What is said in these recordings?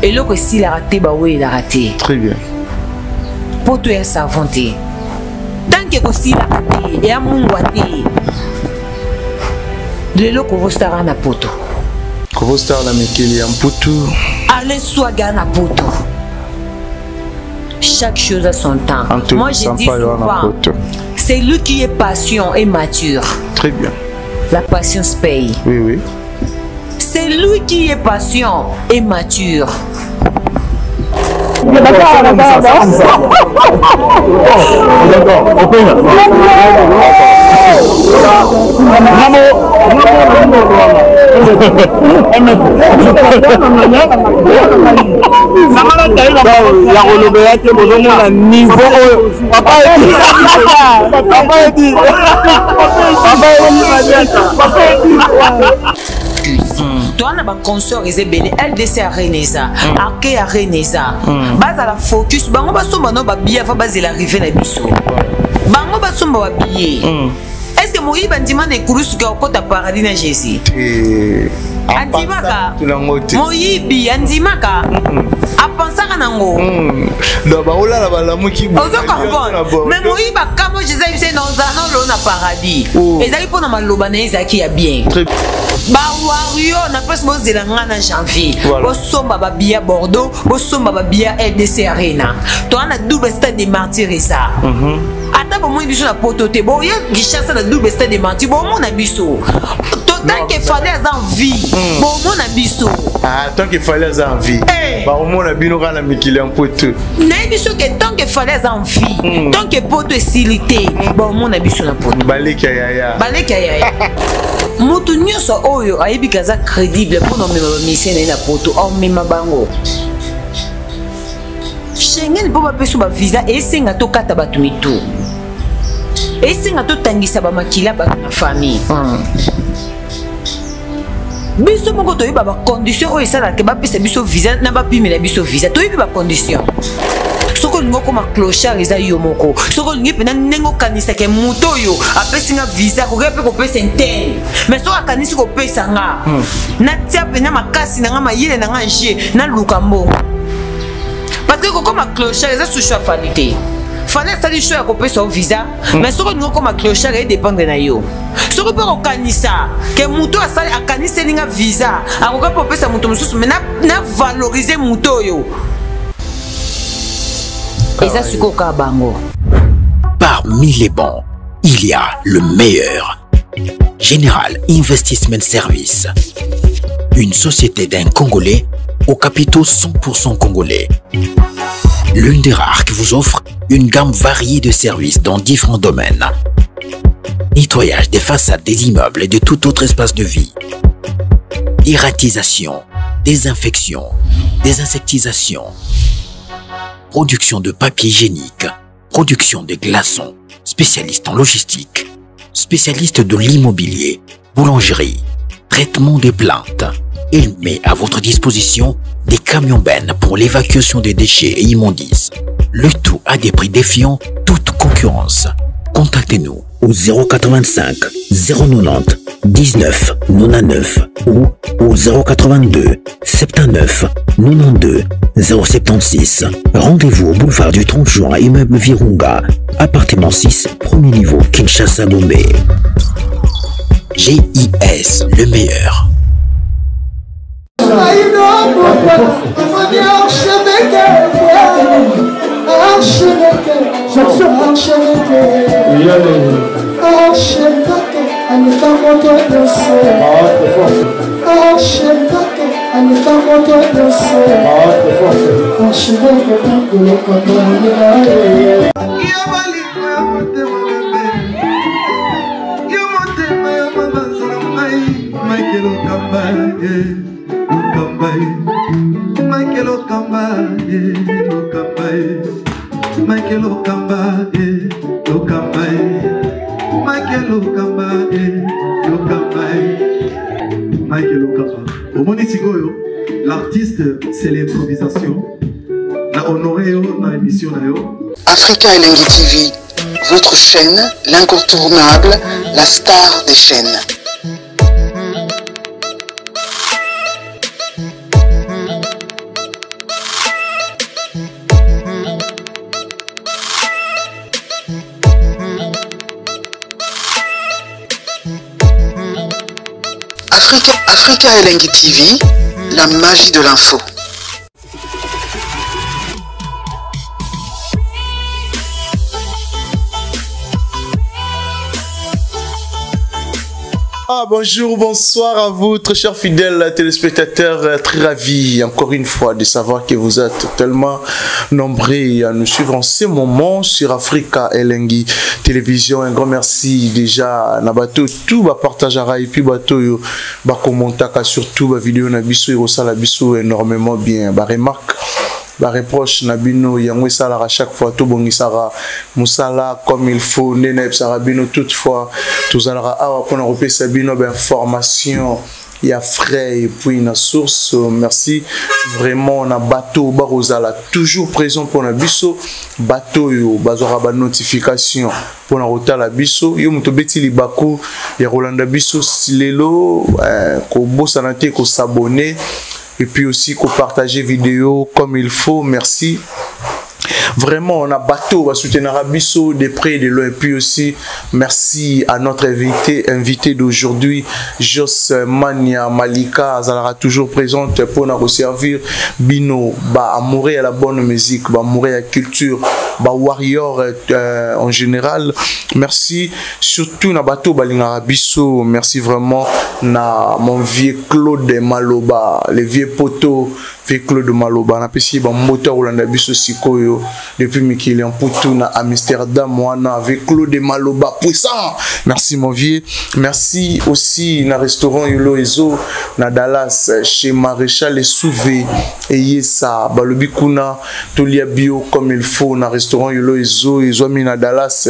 Et l'autre si la raté, bah oui, il a raté. Très bien. Poto ya savonté. Tant que aussi la raté, et à mon boité. Le loco vostara na poto. Vostara na mekeli en poto. Allez soit gana poto. Chaque chose a son temps. Moi je dis souvent, c'est lui qui est patient et mature. Très bien. La patience paye. Oui, oui. C'est lui qui est patient et mature. Toi, on a consort Isabelle, LDC à Renesa, Arke à Renesa. Base à la focus, bango basomba no babia fa base la rive na biso. Bango basomba babie. Est-ce que Moïse bandima ne kurus ka okota paradis na Jésus? Andimaka. Moïbi andimaka. Apensaka nango. Non ba ola la balamuki. Ozo comprendre. Mais Moïbi ba kamo Jésus c'est dans un lo na paradis. Ezali pona maloba na ezaki ya bien. Ba wario na pres bozela ngana janvier. Bosomba ba bia Bordeaux, bosomba ba bia LDC Arena. To ana double stade de martyrs ça. Ata bo mo biso na potote. Bo yo gishasa na double stade de martyrs. Bo mo na biso. Tant qu'il fallait en vie. Bon mon a biso. Ah tant qu'il fallait en vie. Bah au moins on a bino kana mikili en poto. Na biso que tant qu'il fallait en vie. Tant que poto est silité. Bon mon a biso na poto. Baleka yaya. Baleka yaya. Moto nyonso oyo ayebi kaza crédible pour nommer mission na poto o mema bango. Schengen po ba peso ba visa et senga to kata batu mitu. Et senga to tangisa ba makila ba na famille. Biso moko to yiba ba condition oyo esala ke ba pesa biso visa na ba pimela biso visa to yiba ba condition. Soko lingo koma clochard eza yo moko. Soko lingi pena nengo kanisa ke muto yo apesi nga visa ko gepe ko pesa interne. Mais soko kanisi ko pesa nga. Na tia pena makasi na nga mayele na nga nje na lukambo. Parce que koma clochard eza sous chafalité. Fallait ça dit choix à couper son visa, mais ce que nous comme clochard et dépendre de yo. Ce que peut organiser que muto a sali a kanisa linga visa, a ko couper sa muto mususu mais na valoriser muto yo. Et ça c'est quoi bango. Parmi les bons, il y a le meilleur. Général Investment Service. Une société d'un Congolais aux capitaux 100% congolais. L'une des rares qui vous offre une gamme variée de services dans différents domaines. Nettoyage des façades des immeubles et de tout autre espace de vie. Dératisation, désinfection, désinsectisation. Production de papier hygiénique, production de glaçons, spécialiste en logistique, spécialiste de l'immobilier, boulangerie, traitement des plaintes. Il met à votre disposition des camions-bennes pour l'évacuation des déchets et immondices. Le tout à des prix défiant toute concurrence. Contactez-nous au 085 090 19 99 ou au 082 79 92 076. Rendez-vous au boulevard du 30 juin, immeuble Virunga, appartement 6, premier niveau, Kinshasa, Gombe. GIS, le meilleur. L'artiste, c'est l'improvisation. La honoré dans l'émission. Africa Elengi TV, votre chaîne, l'incontournable, la star des chaînes. Africa Elengi TV, la magie de l'info. Bonjour, bonsoir à vous, très chers fidèles téléspectateurs, très ravis encore une fois de savoir que vous êtes tellement nombreux à nous suivre en ce moment sur Africa Elengi Télévision. Un grand merci déjà na bateau tout ba partagera et puis bateau ba commentaka surtout ba vidéo na biso et ça la biso énormément bien ba remarque. La reproche Nabino yango salara chaque fois tout bongisara musala comme il faut nene sarabino toutefois tous alara awa pour repérer sabino information il y a frais et puis une source. Merci vraiment on a bateau barozala toujours présent pour na biso bateau yo bazora ba notification pour na rota la biso yo muto beti libako ya Rolanda biso silelo ko bosanate ko s'abonner et puis aussi qu'on partage vidéo comme il faut. Merci. Vraiment, on a bateau, on va soutenir Abisso de près et de loin. Et puis aussi, merci à notre invité d'aujourd'hui, Jos Mania Malika, Zalara toujours présente pour nous servir. Bino, amourer à la bonne musique, amourer à la culture, warrior en général. Merci. Surtout na bateau Balinga Abisso. Merci vraiment na mon vieux Claude Maloba, les vieux poteaux. Claude Maloba na pesi ba moteur Rolanda biso sikoyo depuis Mikili en Poutou na Amsterdam moi avec Claude Maloba puissant. Merci mon vieux. Merci aussi na restaurant Yolo Ezo na Dallas chez Maréchal et Souvé et Yesa balobi kuna tolia bio comme il faut na restaurant Yolo Ezo mi na Dallas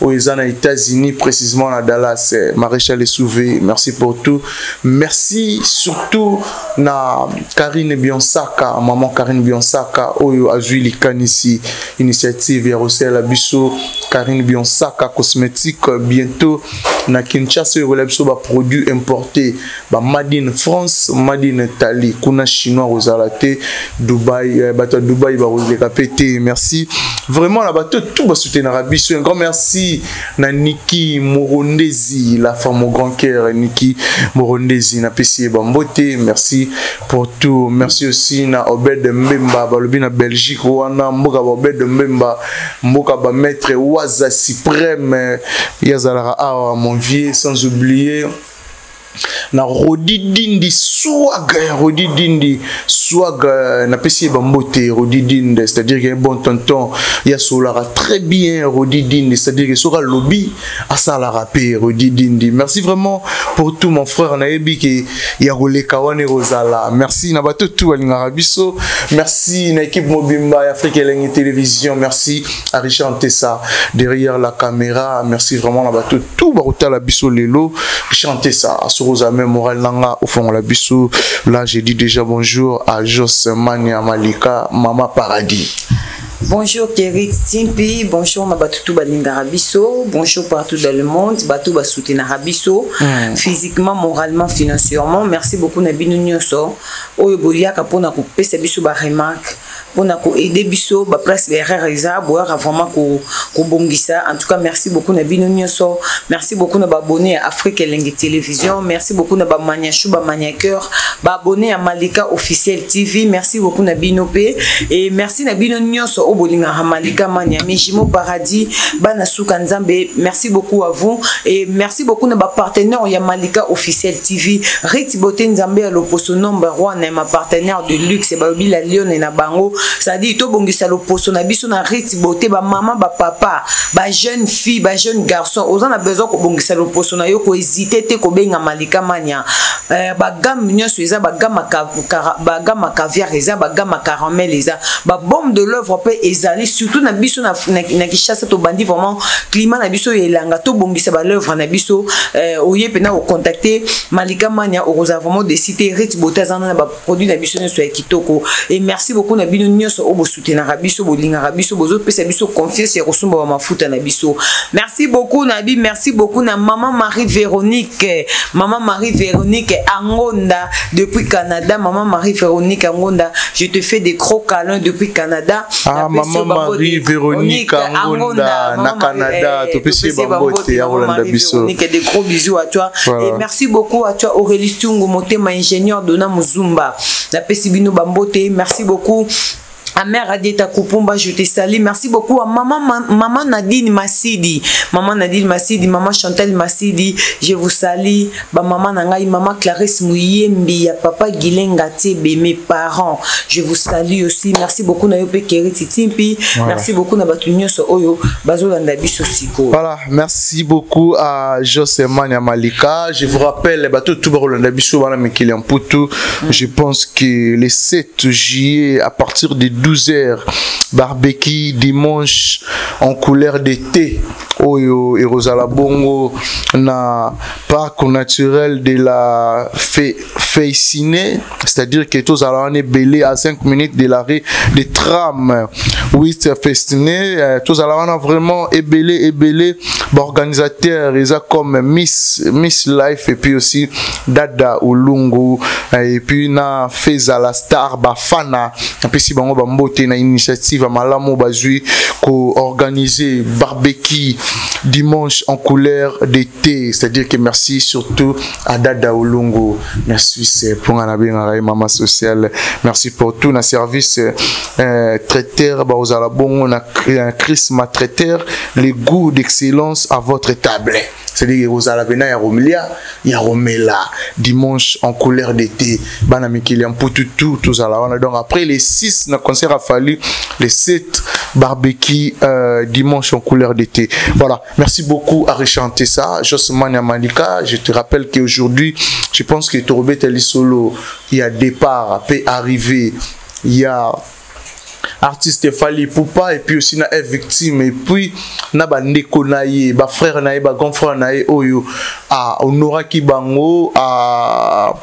aux États-Unis précisément na Dallas Maréchal et Souvé. Merci pour tout. Merci surtout na Karine Bionsaka, maman Karine Bionsaka, Oyo Azuili Kanisi, initiative Yarosel Abisso, Karine Bionsaka, cosmétique, bientôt, na Kinshasa, Yorolepso, produit importé, Madine France, Madine Italie, Kuna chinois, Rosalate, Dubaï, bateau Dubaï, Rosalate, merci. Vraiment, la bateau, tout va soutenir Abisso. Un grand merci, na Niki Morondezi, la femme au grand cœur, Niki Morondezi, na PC Bambote, merci pour tout. Merci aussi na Obed Mbemba, balobi na Belgique, wana mboka Obed Mbemba, mboka ba maître Waza Suprême, Yazalara awa mon vieux, sans oublier na Rodidindi swag na pesi bambote Rodidindi, c'est-à-dire qu'il y a un bon tonton ya solara très bien Rodidindi, c'est-à-dire que sera lobby à ça la rapper Rodidindi. Merci vraiment pour tout mon frère Naebi qui ya rolé kawane Rosala. Merci na bato tout alinga rabiso. Merci na équipe Mobimba Africa Elengi Télévision. Merci à Richard Tessa derrière la caméra. Merci vraiment na bato tout barota la biso lelo Richard Tessa Rosa même moral nanga au fond la bisou. Là j'ai dit déjà bonjour à Jos Mania Malika, Mama Paradis. Bonjour Kérit Timpi, bonjour Mabatutu Balinga Rabiso, bonjour partout dans le monde, Batou Basoutina Rabiso, physiquement, moralement, financièrement. Merci beaucoup Nabino Nyoso. Oyobolia Kapona Coupé, c'est Bissou Baremak, Pona aider Bisso, place l'erreur Reza, boire vraiment ko bongisa. En tout cas, merci beaucoup Nabino Nyoso. Merci beaucoup Nababonné à Africa Elengi Télévision. Merci beaucoup Nabamania Chouba Maniaqueur, abonné à Malika Officiel TV. Merci beaucoup Nabino P. Et merci Nabino Nyoso. Obolinga Malika Mania Mijimo Paradis Banasuka Nzambe. Merci beaucoup à vous et merci beaucoup à ma partenaire ya Malika Officiel TV. Riti Bote Nzambe à l'opposo number 1 et ma partenaire de luxe Babi la Lion et na bango. Ça dit to bongisa l'opposo na biso na Riti Bote ba maman ba papa ba jeune fille ba jeune garçon. Ozana besoin ko bongisa l'opposo na yo ko hésiter te ko benga Malika Mania. Ba gamme nyonso eza ba gamme caviar eza ba gamme caramel eza ba bombe de l'œuvre pe ezali surtout na biso na Kinshasa to bandi vraiment climat na biso elanga to bongisa ba l'œuvre na biso oye pena o contacter Malika Mania o rosa vraiment de citer Riti Botazana na ba produit na biso so kitoko et merci beaucoup na bino nyonso obo soutenaka biso bolingaka biso bozopesa biso confiance ya kosomba ba mafuta na biso. Merci beaucoup Nabi, merci beaucoup na maman Marie-Véronique Angonda depuis Canada. Maman Marie-Véronique Angonda, je te fais des gros câlins depuis Canada. Ah, maman Marie-Véronique Angonda na Canada, tu peux se bambote ya Rolanda biso. Des gros bisous à toi. Voilà. Et merci beaucoup à toi Aurélie Tungo Motema ingénieur Dona Muzumba. La Pesibino Bambote, merci beaucoup. À mère Adieta Kupumba, je te salue. Merci beaucoup à maman Nadine Massidi. Maman Nadine Massidi, maman Chantal Massidi, je vous salue. Maman Nangaï, maman Clarisse Mouyembi, papa Gilenga Tebe, mes parents, je vous salue aussi. Merci beaucoup Nayope Keriti Timpi. Merci beaucoup Nabatunyo Oyo, Bazolanda Biso Siko. Voilà, merci beaucoup à José Mania Malika. Je vous rappelle, bateau Toubarolanda Biso, je pense que le 7 juillet, à partir de 12h, barbecue dimanche en couleur d'été. Oyo et Rosala Bongo na parc naturel de la Feyciné, c'est-à-dire que tous allons est belé à 5 minutes de l'arrêt de tram. Oui, c'est Feyciné, tous allons vraiment ébélé, organisateur, ils ont comme Miss Life et puis aussi Dada Ulungu et puis na Feza la Star Bafana et puis si bango bambote na initiative à Malamo bazui ko organiser barbecue dimanche en couleur d'été, c'est-à-dire que merci surtout à Dada Ulungu, merci pour un maman sociale, merci pour tout na service traiteur baozala bon on a un Christmas traiteur, les goûts d'excellence à votre table. C'est-à-dire que vous allez venir à Romela, dimanche en couleur d'été, Banamikilian pour tout, donc après les 6, le concert a fallu les 7 barbecue dimanche en couleur d'été. Voilà, merci beaucoup à rechanter ça. Josmania Malika, je te rappelle qu'aujourd'hui, je pense que Torobet Elisolo, il y a départ, peut arriver, il y a artiste Fali Poupa et puis aussi na victime et puis na ba ndeko naye ba frère naye ba grand frère naye oyo a honora ki bango a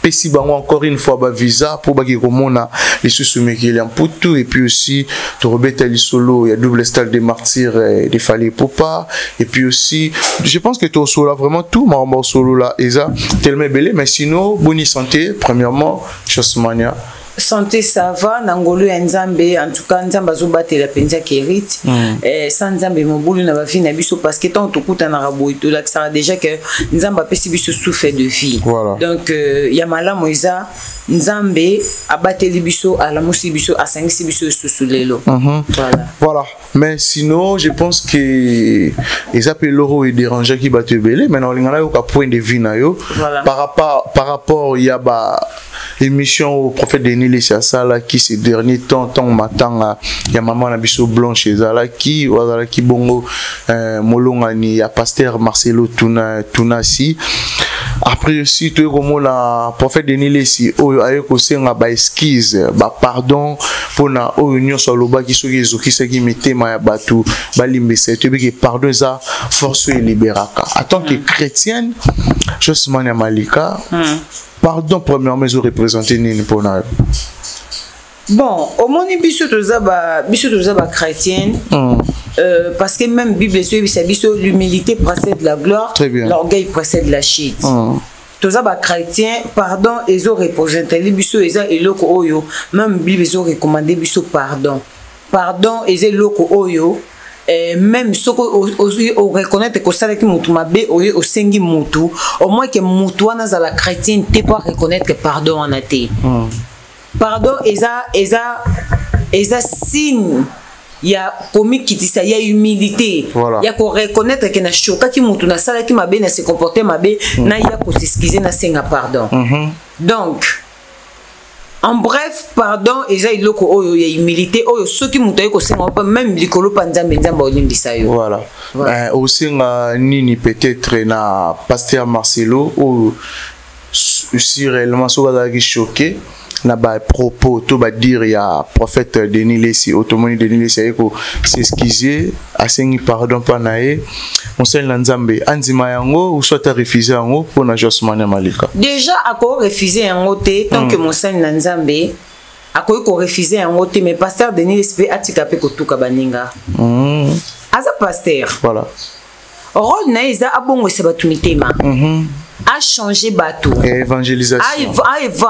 pesi bango encore une fois ba visa pour ba ki komona les sous-soumekili en putu et puis aussi Torobet Elisolo il y a double style des martyrs de Fali Poupa et puis aussi je pense que to solo vraiment tout ma solo là eza tellement belé mais sinon bonne santé premièrement Josmania. Santé ça va nangolo ya nzambe en tout cas nzamba zo batela penza Kerit sans nzambe mobulu na ba vie na biso parce que tant to kuta na rabo to la ça déjà que nzamba pesi biso souffle de vie donc ya malamu iza nzambe abateli biso ala musi biso asangisi biso susulelo voilà mais sinon je pense que les appels loro et déranger qui battent belé maintenant lingana yo ka point de vue na yo par rapport il y a ba émission au prophète Denis Lesiasala qui ces derniers temps matin il y a maman na biso blanche ezala qui bongo molongani ya pasteur Marcelo Tunasi après aussi tu comme la prophète Denis Lesi oyo ayeko senga ba excuse ba pardon pona oyo nyonso loba ki soki ezokisaki mitema ya batu balimbisa tu que pardon ça force et libéraka en tant que chrétienne Josmania Malika pardon premièrement je représente nini pour na bon au moni biso tozaba chrétienne parce que même Bible biso l'humilité précède la gloire, l'orgueil précède la chute. Tozaba chrétien pardon ezo représenter biso eza eloko oyo même Bible ezo recommander biso pardon eza eloko oyo même ce qu'on reconnaît que ça qui mutu mabe au sengi mutu au moins que mutu wana za la chrétienne t'es pas reconnaître que pardon en a été pardon eza signe il y a commis qui dit ça il y a humilité il y a qu'on reconnaître que na choka qui mutu na sala qui mabe na se comporter mabe na ya ko s'excuser na senga pardon donc en bref, pardon, eza iloko oyo ya humilité oyo soki mutu ayeko senga même likolo panzambe nzamba olimbisa yo. Voilà. Aussi nini peut-être na pasteur Marcelo ou si réellement soka qui choqué na ba propos to ba dire ya prophète Denis Lesi automoni Denis Lesi ayeko s'excuser asengi pardon pa nae Monseigneur Nzambe anzima yango ou soit refusé yango pour na Josmania Malika déjà ako refusé yango te tant que Monseigneur Nzambe akoki ko refuser yango te mais pasteur Denis Lespe atika pe kotuka baninga aza pasteur voilà rôle na eza abongwesa batu mitema a changer bateau évangélisation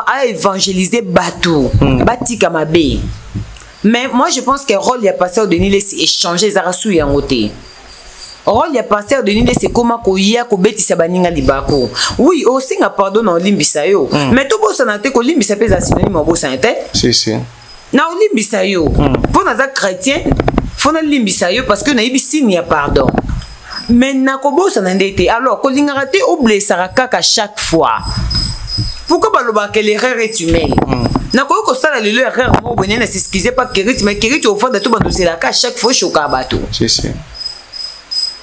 a évangéliser bateau batika mabe mais moi je pense que rôle ya pasteur Denis Lespe échanger zara su yango te rôle ya pasteur Denis Lespe koma ko ya ko betisa baninga libako oui osinga pardon na limbisa yo mais to bosana te ko limbisa peza synonyme bosana te si na limbisa yo pour naza chrétien faut na limbisa yo parce que na yibi signe ya pardon mais na ko bosana ndete alors ko lingara te oblessara kaka chaque fois pourquoi baloba que l'erreur est humaine na ko ko sala le erreur mo bonene s'excuser pas Kérit mais Kérit au fond de tout bando c'est la ka chaque fois choka bato si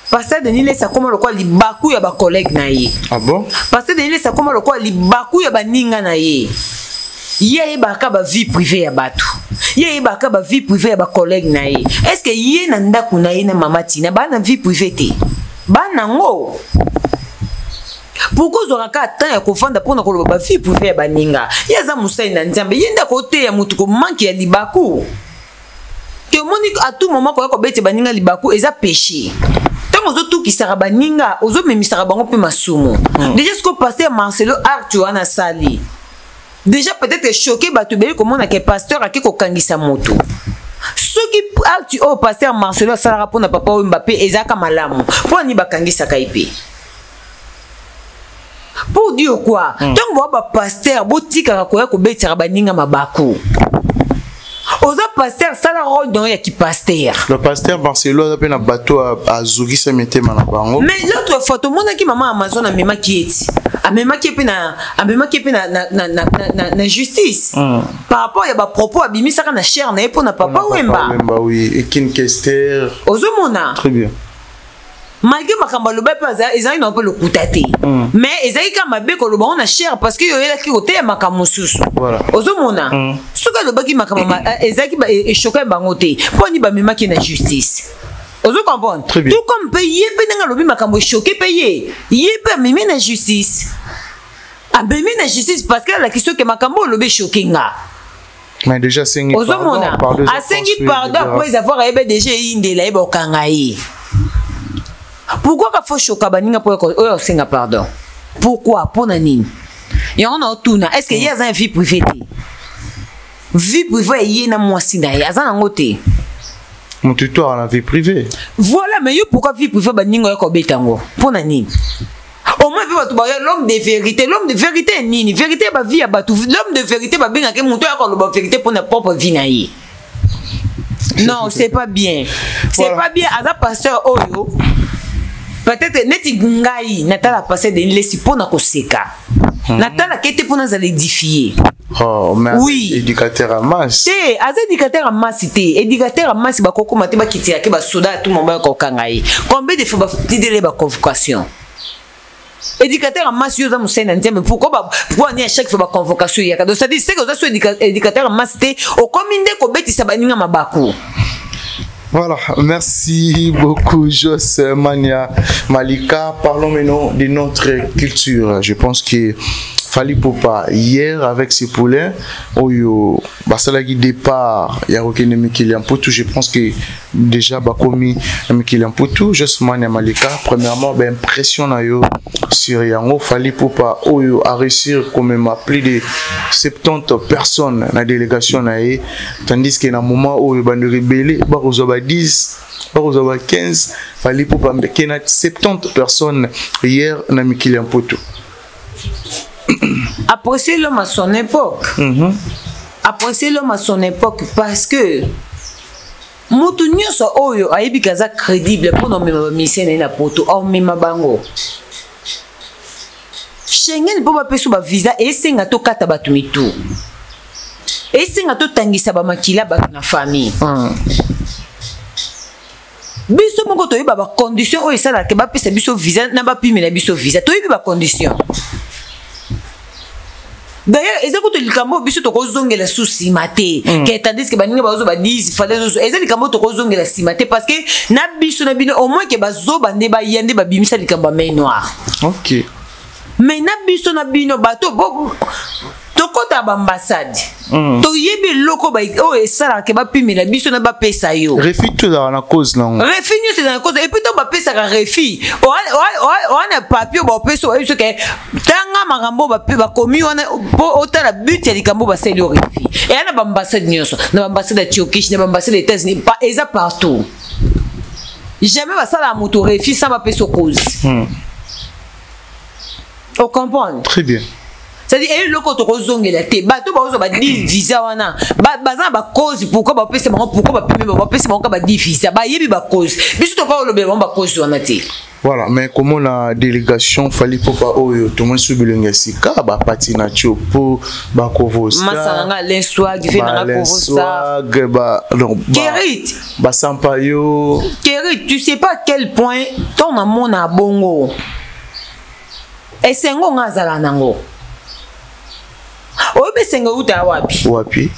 pasteur Denis Lespe comment le quoi libaku ya ba collègue na ye ah bon pasteur Denis Lespe comment le quoi libaku ya ba ninga na ye ye baka ba vie privée ya bato ye baka ba vie privée ya ba collègue na ye est-ce que ye na ndaku na ye na mama tina ba na vie privée te ba nango pourquoi zoraka tant ya kofanda pona ko ba vie privée ya ba ninga ya za musai na nzambe ye ndako te ya mutu ko manki ya libaku que monique à tout moment ko bete ba ninga libaku eza péché ozo tout qui sera baninga ozo memisara bango pe masumu déjà ce que pasteur Marcelo Artu ana sali déjà peut-être choqué batu beli comment na que pasteur a ko kangisa moto ce qui Artu au pasteur Marcelo sala rapona papa Mbappé ezaka malamu pour ni bakangisa kaipe pour dire quoi donc ba pasteur botika ko ya ko betira baninga mabaku oza pasteur sala rôle dans ya ki pasteur le pasteur Marcelo a na bateau à Zogi se mettait na bango mais l'autre photo mona ki maman Amazon a mema ki eti a mema ki pe na justice par rapport ya ba propos abimisa na cher na pour na papa Wemba oui et kin Kester ozo mona très bien malgré makamba loba pa ezali na peu le kutate mais ezali ka mabe ko loba on a cher parce que yo ela ki ote makamususu voilà ozo mona soka loba ki makamba ezali ba e choqué bango te poni ba mema ki na justice ozo comprendre tout comme pe yebe nga lobi makambo choqué pe yebe meme na justice a meme na justice parce que la question que makambo lobi choqué nga mais déjà c'est ozo mona a sengi pardon après avoir ebe déjà indela ebe okangai. Pourquoi il faut choquer baninga pour que senga pardon? Pourquoi pour nani? Et on a tout na. Est-ce que y a une vie privée? Vie privée y na moi sinda y a un ngote. Mon tuteur a la vie privée. Voilà mais yo pourquoi vie privée baninga yo ko betango? Pour nani? Au moins l'homme de vérité, l'homme de vérité est nini? Vérité ba vie ba tout. L'homme de vérité ba benga ke monto ya ko lo ba vérité pour na propre vie na yi. Non, c'est pas bien. C'est pas bien à la pasteur Oyo. Peut-être neti ngai natala passer de Lespe pona koseka natala kete pona za l'édifier oh mais oui éducateur à masse te az éducateur à masse te éducateur à masse ba koko mate ba kitia ke ba soda tout moment ko kangai combien de fois ba tidele ba convocation éducateur à masse yo za musena nzembe pourquoi ni à chaque fois ba convocation ya ka donc ça dit c'est que ça soit éducateur à masse te o kominde ko betisa baninga mabaku. Voilà, merci beaucoup Jos Mania Malika. Parlons maintenant de notre culture. Je pense que Fally Ipupa hier avec ses poulains, Oyo, Basalagi départ, il y a aucun Mikilian Poutou. Je pense que déjà Bakomi Mikilian Poutou, Jos Mania Malika. Premièrement, ben impression na yo sur Yango Fally Ipupa Oyo a réussi quand même à plus de 70 personnes dans la délégation naé, tandis que dans le moment où il va nous rebeller, bah 10, bah 15, Fally Ipupa qu'il y a 70 personnes hier dans Mikilian Poutou. Apprécier l'homme à son époque. Apprécier l'homme à son époque parce que mutu nyonso oyo ayebi kaza crédible pour nomema mission na poto au mema bango. Schengen po ba peso ba visa esenga to kata batu mitu. Esenga to tangisa ba makila ba na famille. Biso moko to yeba ba condition o esala ke ba pesa biso visa na ba pimela biso visa to yeba ba condition. D'ailleurs, ils ont dit que biso to kozongela souci maté que tandis que baninga bazo ba 10 fallait ils ont dit que to kozongela simaté parce que na biso na bino au moins que bazo bande ba yande ba bimisa likamba main noire. OK. Mais na biso na bino bato tokota bambassade toyebi loko ba o esala ke ba pimela biso na ba pesa yo refi tout dans la cause non refi c'est dans la cause et puis to ba pesa ka refi on a papier ba pesa o biso ke tanga makambo ba pe ba komi wana po otala but ya likambo ba seli o refi et ana bambassade nyoso na bambassade ya Turquie na bambassade des États-Unis pas eza partout jamais ba sala moto refi sans ba pesa cause on comprend très bien. C'est-à-dire, et le côté rozongela te, bato baozo ba di visa wana, bazan ba cause pourquoi ba pesa bango pourquoi ba pime ba pesa bango ba di visa, ba yebi ba cause. Biso to pa o lobe ba cause wana te. Voilà, mais comment la délégation fallait pas oyo tout le monde sur bilingue sika ba patina chopo ba kovosa. Masalanga l'enswag fait na kovosa. Ba non ba. Kerit. Ba sampayo. Kerit, tu sais pas à quel point ton amon na bongo. Et sengo ngazala nango. Obe sengo uta wapi? Wapi?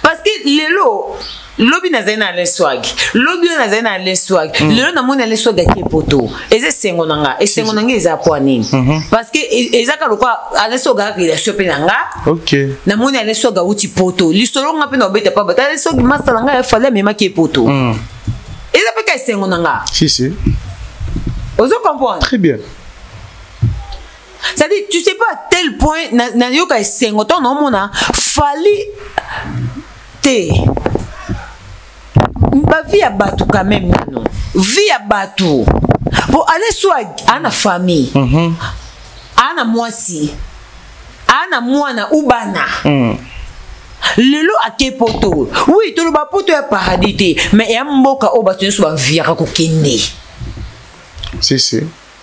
Parce que lelo lobi na zena leswag. Lobi na zena leswag. Lelo na mona leswag ke poto. Eze sengo nanga. E sengo nanga eza kwa nini? Parce que ezaka lokwa alesoga ki la sope nanga. OK. Na mona leswag uti poto. Lisolo nga pe na obeta pa bata leswag masala nga ya fala mema ke poto. Eza pe ka sengo nanga. Si si. Ozo comprendre? Très bien. C'est-à-dire, tu sais pas à tel point, na yoka esengo ton non mona, fallait te. Ba vie à batu quand même non. Vie à batu. Pour aller soit ana famille. Ana mwasi. Ana mwana ubana. Lelo akepoto. Oui, tout le ba poto ya paradis mais ya mboka o batu so ba viaka ko kende. Si si.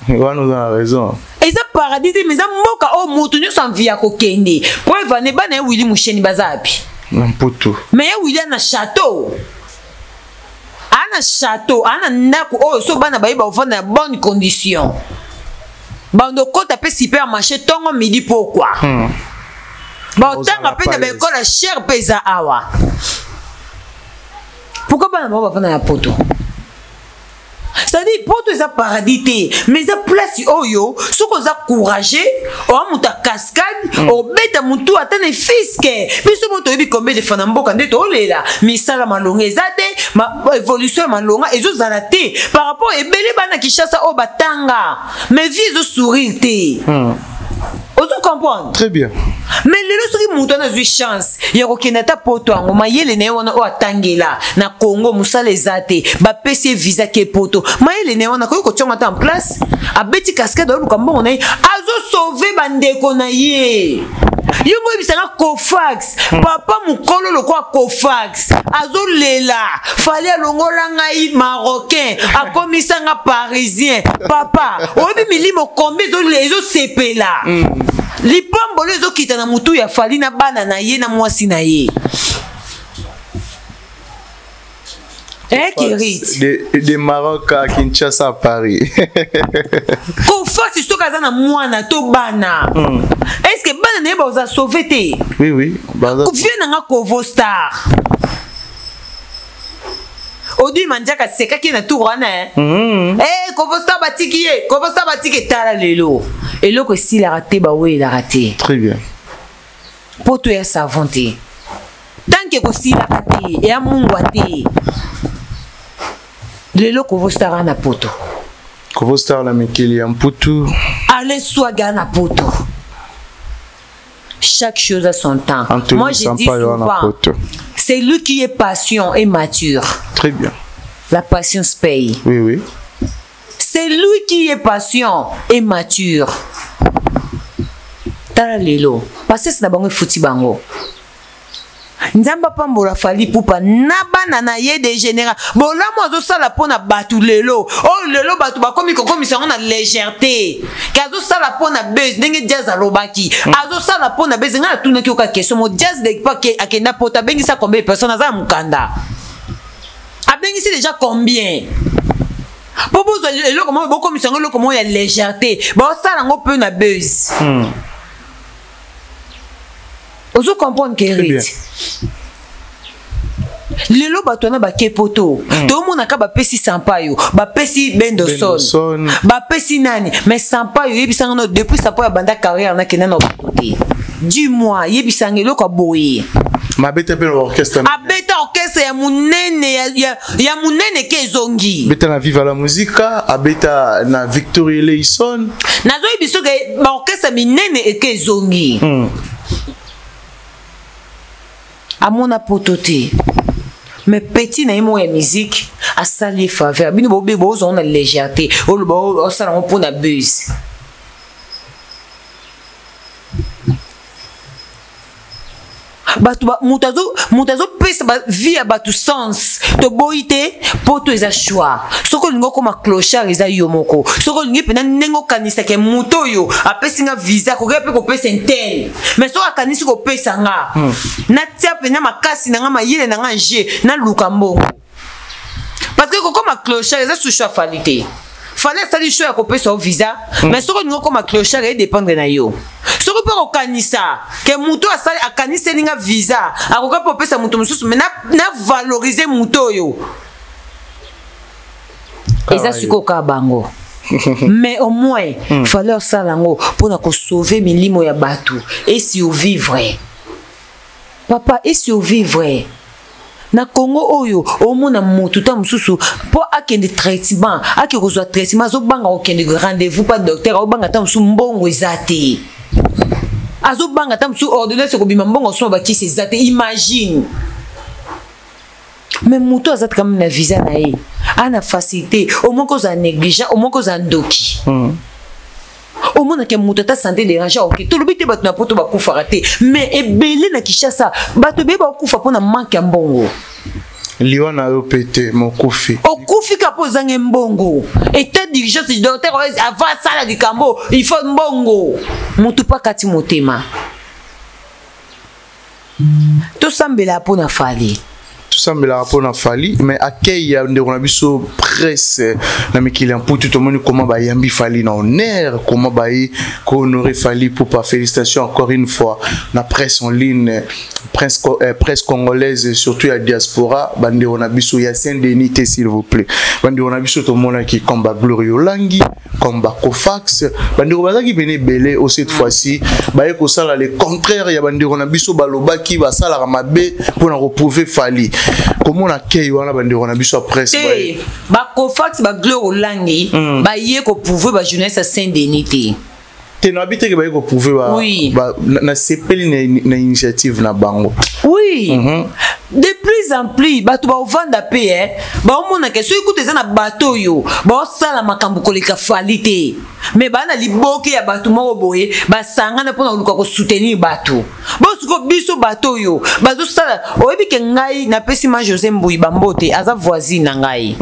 On nous a raison. Et ça paradis mais ça mboka o mutu nyo san via ko kende. Pour vane ba na Willy Musheni bazapi. N'importe. Mais Willy na château. Ana château, ana ndako o so bana ba ba ofana bonne condition. Bando kota pe supermarché tongo midi pourquoi? Ba otanga pe na ba école cher pesa awa. Pourquoi bana ba ofana na poto? C'est-à-dire, pour tout ça paradis, mais ça place oyo, ce qu'on a couragé, on a monté cascade, on bête à mon tour à tenir fisque. Mais ce moto est comme des fanambo quand est olé là, mais ça la malongue zate, ma évolution malongue et zo zalaté par rapport et belé bana qui chasse au batanga, mais vie zo sourire té. Vous comprenez? Très bien. Mais le soki muto na zui chance ya kokenata poto ango mayele ne wana o atangela na Congo musala ezate ba pese visa ke poto mayele ne wana ko tionga ta en place abeti cascade oluka mbongo na azo sauver bandeko na ye yongo bisanga Cofax papa mukolo lokwa Cofax azo lela fallait longola ngai marocain akomisanga parisien papa obi milimo kombe zo sepela lipombo lezo kita na mutu ya fali na bana na ye na mwasi na ye. Kerit. De Maroc à Kinshasa à Paris. Kofax si soka za na mwana to bana. Est-ce que bana ne ba za sauver te? Oui oui, baza. Ku vie na nga Kovo Star. Odi manjaka seka ki na tour wana. Kovo Star batiki ye, Kovo Star batiki tala lelo. Et là que si la raté ba oui la raté. Très bien. Pour toi savanté. Tant que si la raté et à mon boité. Le lo Kovo Star na poto. Kovo Star la mekeli en putu. Allez soit gana poto. Chaque chose a son temps. Moi je dis souvent, c'est lui qui est patient et mature. Très bien. La patience paye. Oui oui. C'est lui qui est patient et mature. Tala lelo. Parce que c'est d'abord un fouti bango. Nzamba pambola fali pupa nabana na ye de général. Bon là moi zo sala pona batu lelo. Oh lelo batu ba komi ko komi na légèreté. Kazo sala pona buzz ndenge jazz alobaki. Azo sala pona buzz ngala tuna ki oka question mo jazz de pa ke akenda pota bengi sa combien de personnes za mukanda. A bengi c'est déjà combien? Bobo zo comment beaucoup misanga lo comment il y a légèreté. Ba sala ngo peu na buzz. Ozo comprendre que lelo bato na ba kepoto to mona ka ba pesi sampayo ba pesi bendoson ba pesi nani mais sampayo yebisanga no depuis sampayo banda carrière na kenana ba côté dis-moi yebisangelo kwa boye mabeta pe l'orchestre abeta orchestre ya munene ya munene ke zongi beta na Viva la Musica abeta na Victory Leison nazo yebiso ke ba orchestre minene eke zongi amona potote mais petit na imo ya musique a sali faveur bino bobe bozo na légèreté o sala on pona buzz mutazo pesa vie ya batu sens to boite poto eza choix soko lingo koma clochard eza yo moko soko lingi pena nengo kanisa ke muto yo apesi nga visa ko gape ko pesa intel mais soko kanisi ko pesa nga na tia pena makasi na nga mayele na nga nje na lukambo parce que koma clochard eza sous choix qualité fallait sali choix ko pesa visa mais soko lingo koma clochard et dépendre na yo soko pe okanisa ke muto asali akanisa ninga visa akoka po pesa muto mususu mais na valoriser muto yo eza siko ka bango mais au moins fallait salango pour na ko sauver milimo ya batu et survivre papa et survivre na Congo oyo omona mutu ta mususu po akende traitement akekozwa traitement zo banga okende rendez-vous pas docteur obanga ta musu mbongo ezate azo banga ta musu ordonnance ko bima mbongo so ba kisi ezate imagine mais mutu azate comme na visa na ye ana facilité au moins koza négligent au moins koza ndoki au moins que mutu ta santé dérange ok tout le bité batu na poto ba kufa raté mais ebele na Kinshasa batu be ba kufa pona manque ya mbongo liwa na yo pété mon kofi okufi ka pozange mbongo état d'urgence du docteur avant ça la dikambo il faut mbongo mutu pa kati motema to sambela pona fali tout ça me l'a rapport na fali mais accueil de on a biso presse na mikili en tout le monde comment ba yambi fali na honneur comment ba ko honorer fali pour pas félicitations encore une fois la presse en ligne presse congolaise surtout la diaspora bande on a biso ya Saint-Denis s'il vous plaît bande on a biso tout le monde qui combat Glorio Langi combat Kofax bande on bazaki bene belé au cette fois-ci ba ko sala le contraire ya bande on a biso baloba ki ba sala mabe pour na reprouver fali. Comment on accueille wana bande on a biso presse ba Kofax ba Glorio Langi ba yé ko pouvoir ba jeunesse à Saint-Denis tu n'as habité que ba ko pouvoir ba na sepeli na initiative na bango oui de plus en plus bato ba vendre paix ba omona ke so écoute ça na bateau yo ba sala makambo koleka falite mais ba na liboke ya bato moko boye ba sangana pona luka ko soutenir bato ba suko biso bateau yo ba zo sala oyebi ke ngai na pesi ma José Mbouyi Bambote aza voisine na ngai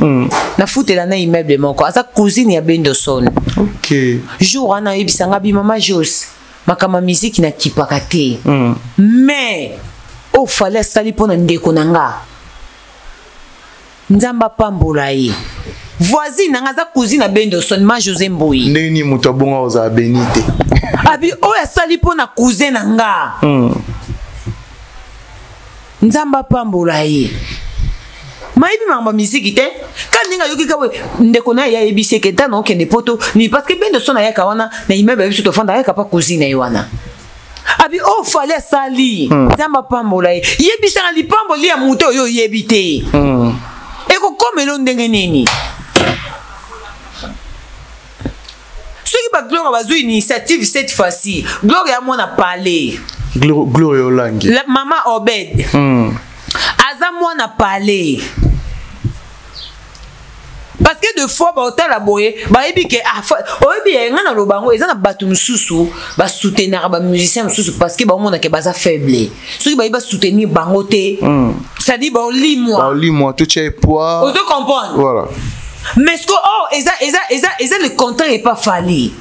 na futela na immeuble moko aza cousine ya Benderson OK jour ana yebisanga bi mama Jos makama musique na kipaka te mais o fallait sali pona ndeko nanga nzamba pambola ye voisine nanga za cousine na Benderson ma José Mbouyi ndeni muto bonga oza benite abi o ya sali pona cousin nanga nzamba pambola ye maibi mamba musique te quand ninga yoki kawe ndeko na ya ebise ke tano kende poto ni parce que Benderson ya kawana na immeuble biso to fanda ya kapa cousine na wana abi o fallait sali nzamba pambola ye yebisa na lipambo lia muto yo yebite eko komelo ndenge nini soki ba Gloire bazo initiative cette fois-ci Gloire ya mona parler Glorio Langi la maman Obed aza mona parler parce que de fois ba otala boye ba yebi ke oyebi nga na lobango eza na batu mususu ba soutenir ba musicien mususu parce que ba mona ke baza faible soki ba yeba soutenir bango te ça dit ba limwa tout tient poids on se comprendre voilà mais ce que eza le contraire est pas fali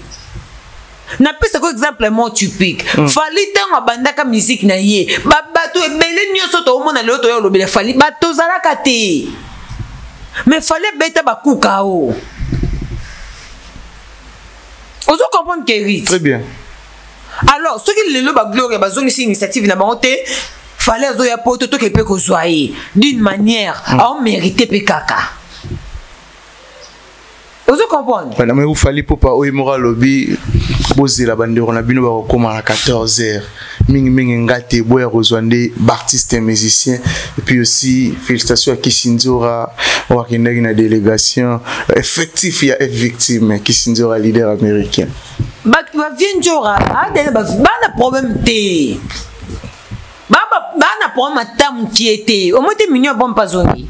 na pesa ko exemple mo typique fali tango bandaka musique na ye ba bato ebele nyoso to mona lelo to yo lobele fali bato zalaka te mais fallait beta ba kukao ozo comprendre que très bien alors ce qui le ba Gloire ba zone initiative na bangote fallait zo ya poto to ke pe ko zoyer d'une manière à mériter pe kaka ozo comprendre mais vous fallait pour pas o imora lobby bozela bandeko na bino bakokoma na 14h mingi ngate boya kozwande artiste et musicien et puis aussi félicitations à Kisinzora wakendaki na délégation effectif ya F victime Kisinzora leader américain ba vient Njora bana problème te bana problème tam qui était au moins mignon bon pas zongi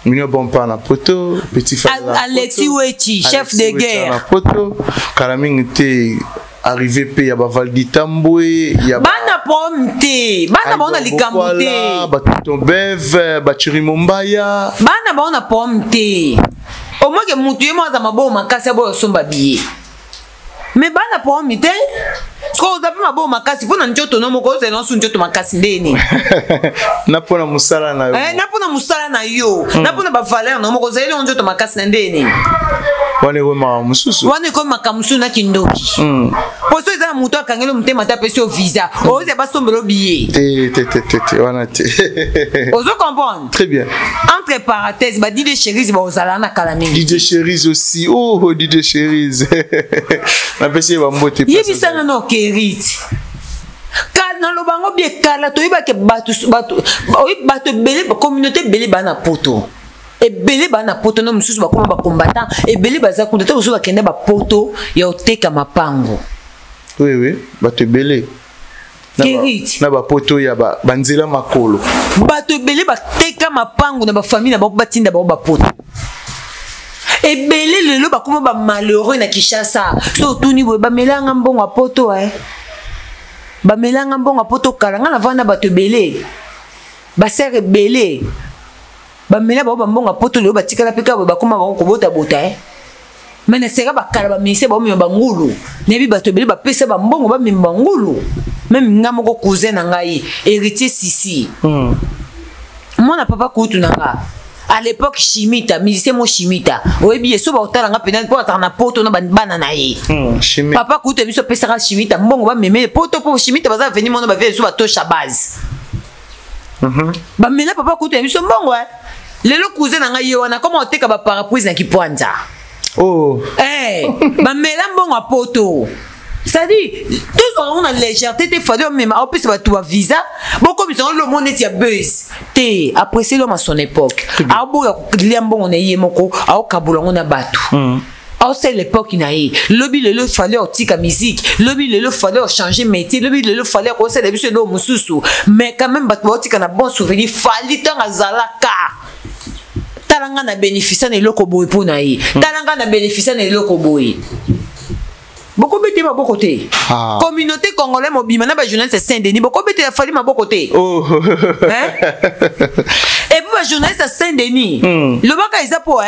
mignon bon pas na poto petit frère Alexis Wechi chef de guerre na poto kalamingi te arrivé pe ya ba Valdi Tamboué ya bana pomte bana bona likamute ba Tonton Bev ba Chirimombaya bana bona pomte au moins que mutu yemo za mabo makasi abo somba biye mais bana pomte ko za pa mabo makasi pona njoto no moko ze no su njoto makasi ndeni na pona musala na yo na pona musala na yo na pona ba valeur no moko ze ile njoto makasi ndeni wane ko makamususu wane ko makamusu na kindoki poso eza mutu akangelo mutema ta pesi o visa oze ba sombelo billet te wana te ozo comprendre très bien entre parenthèses ba DJ Cherise ba ozala na kalamingi DJ Cherise aussi oh DJ Cherise na pesi ba mbote pas yebisana no keriti kana lo bango bien kala to yeba ke bato belé communauté belé bana poto ebele bana poto no mususu bakoma ba combattant ebele baza kundeta mususu bakende ba poto ya oteka mapango oui bato ebele na ba poto ya banzela makolo bato ebele bateka mapango na ba famille na ba batinda ba poto ebele lelo bakoma ba malheureux na Kinshasa so tuni boye ba melanga mbongo a poto ba melanga mbongo a poto kalanga na vanda bato ebele ba ser ebele ba mena ba mbonga poto le ba tikala peka ba koma ba ko bota mais na sera ba kala ba mise ba ba ngulu ne bi bato bele ba pesa ba mbongo ba mimba ngulu même nga moko cousin na ngai héritier Sisi mona papa kutu na nga à l'époque Chimita musicien mo Chimita oyebi yeso ba otala nga pena po atana poto na bana na ye papa kutu biso pesa ka Chimita mbongo ba meme poto po Chimita baza venir mona ba vie so ba tosha base ba mena papa kutu biso mbongo lelo cousin na ngai wana comment oteka ba parapluie na Kipwanza oh ba mela mbongo a poto c'est-à-dire tous on a légèreté te fallait même en plus ba toi visa beaucoup ils ont le monde est buzz te après c'est l'homme à son époque a bo ya mbongo na ye moko a okabula ngona batu c'est l'époque na ye lobby le fallait otika musique lobby le fallait changer métier lobby le fallait ko c'est début no mususu mais quand même batu otika na bon souvenir fallait tant azalaka talanga na bénéficier na eloko boy po na ye talanga na bénéficier na eloko boy beaucoup bête ma côté communauté congolaise mobima na ba journaliste Saint-Denis beaucoup bête a fallu ma côté oh et puis ba journaliste Saint-Denis le baka isa po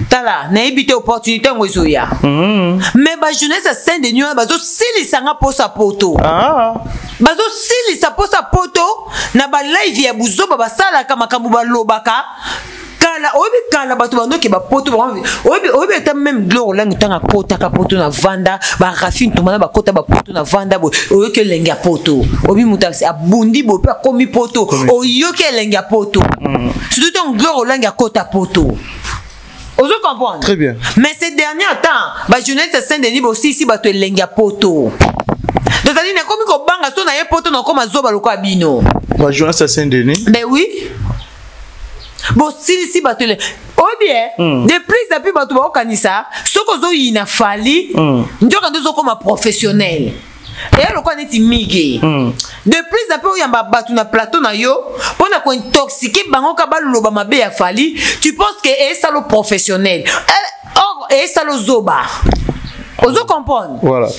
tala na ebité opportunité ngozoya mais ba journaliste Saint-Denis bazo sili sanga posa poto bazo sili sa posa poto na ba live ya buzoba basala kama kambu ba lobaka kala obi kala bato bando ke ba poto obi eta même gloire langue tanga kota ka poto na vanda ba rafine tomana ba kota ba poto na vanda bo oyo ke lenga poto obi mutaxi abundi bo pa komi poto oyo ke lenga poto surtout ton gloire langue kota poto ozo comprendre très bien mais ces derniers temps ba jeunesse Saint-Denis bo si bato lenga poto donc ça dit na komi ko banga so na ye poto na koma zoba loko abino ba jeunesse Saint-Denis ben oui. Bon, si batele. Oh bien, de plus en plus bato ba okanisa, soko zo yina fali, njoka ndozo koma professionnel. Et le quoi neti mige. De plus en plus yamba bato na plateau na yo, pona ko intoxiquer bango ka ba loba mabe ya fali, tu penses que est ça le professionnel. Or est ça le zoba. Ozo comprendre. Voilà.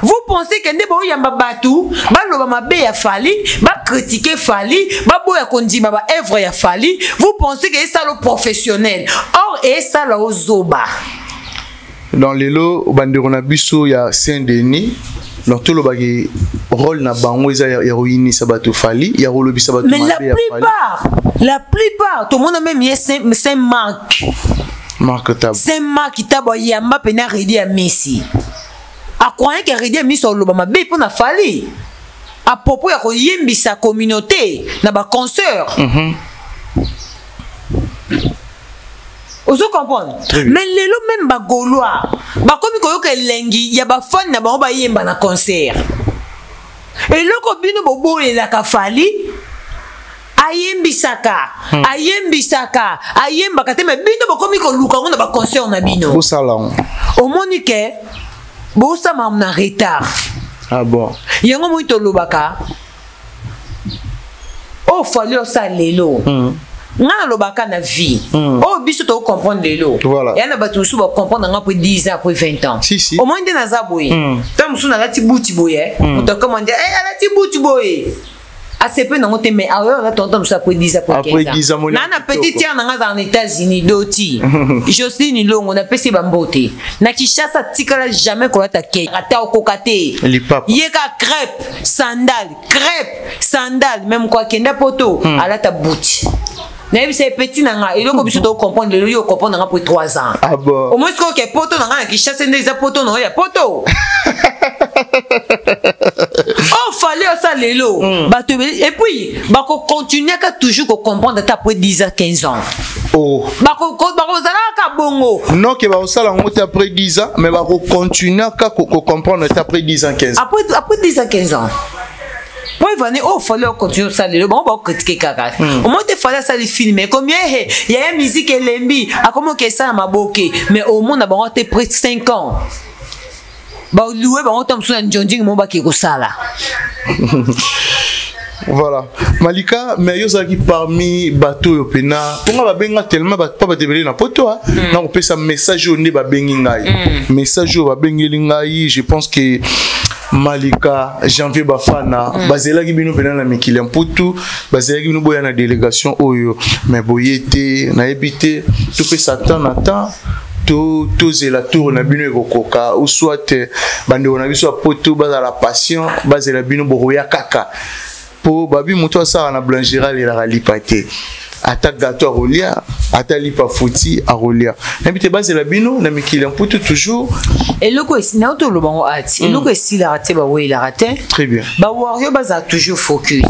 Vous pensez que ndebo yamba batu ba loba mabe ya fali ba critiquer fali ba boya kondima ba œuvre ya fali vous pensez que ça le professionnel or et ça la ozoba dans les lots bandero na biso ya Saint-Denis donc tout le bagage rôle na bango eza ya ruini sabato fali ya rolobi sabato mabe ya fali la plupart tout le monde même c'est Marc Tab c'est Marc Tab yamba pena redi à Messi a croire que redi à Messi au loba mabe pour na fali à propos ya ko yembisa communauté na ba concert Ozo comprendre. Mais lelo même ba Gaulois. Ba komi koyoka elengi ya ba fan na bango ba yemba na concert. Et loko bino bobo la kafali. Ayembisaka. Ayemba kate me bino bokomi ko luka ngona ba concert na bino. Au salon. Au monique bo sa mam na retard. Ah bon. Yango muito lobaka. Oh fallait ça lelo. Nga lobaka na vie. Oh biso to comprendre lelo. Voilà. Ya na batu su ba comprendre nga après 10 ans après 20 ans. Si. Au moins de na zaboye. Tam su na lati buti boye. On te commande lati buti boye. assez peu dans notre mais alors là tonton ça après 10 après 15 ans nana petite tia nanga aux États-Unis doti Jocelyne Longo na pesi bambote na Kinshasa tikala jamais ko ta ke ata okokate yeka crêpe sandal même quoi kenda poto ala ta bouti na c'est petit nanga et donc biso to comprendre le yo comprendre pour 3 ans ah bon au moins ko ke poto nanga na Kinshasa ndeza poto no ya poto oh fallait ça lelo et puis bako continuer à toujours comprendre après 10 à 15 ans oh bako zala bongo non que ba osala ngote après 10 ans mais bako continuer à comprendre après 10 ans 15 ans après 10 à 15 ans. Pour venir, oh, fallait continuer ça. Le bon, on va critiquer caca. Au moins, il fallait ça les filmer. Combien il y a une musique et l'embi. À comment que ça m'a bloqué. Mais au moins, on a près de 5 ans. Bah, loué, bah, on tombe sur un John mon bac et ça là. Voilà. Malika, mais yo qui parmi bateau yo pena. Pour moi, benga tellement pas développer na poto. Non, on peut ça message au ne ba bengi ngai. Message au ba bengi ngai. Je pense que Malika, janvier bafana, bazela ki bino pena na mikili mputu, bazela ki bino boya na délégation oyo, mais boyete na ebité, tout peut s'attendre à temps. Tout la tour na bino ekokoka ou soit bande on a vu soit poto baza la passion baza la bino boroya kaka po babi muto sa na blancherie la lipate ata gâteau rolia ata lipa fouti a rolia n'habite baza la bino na mikili mputu toujours et loko esina to lo bango ati et loko esila raté ba we la raté très bien ba wario baza toujours focus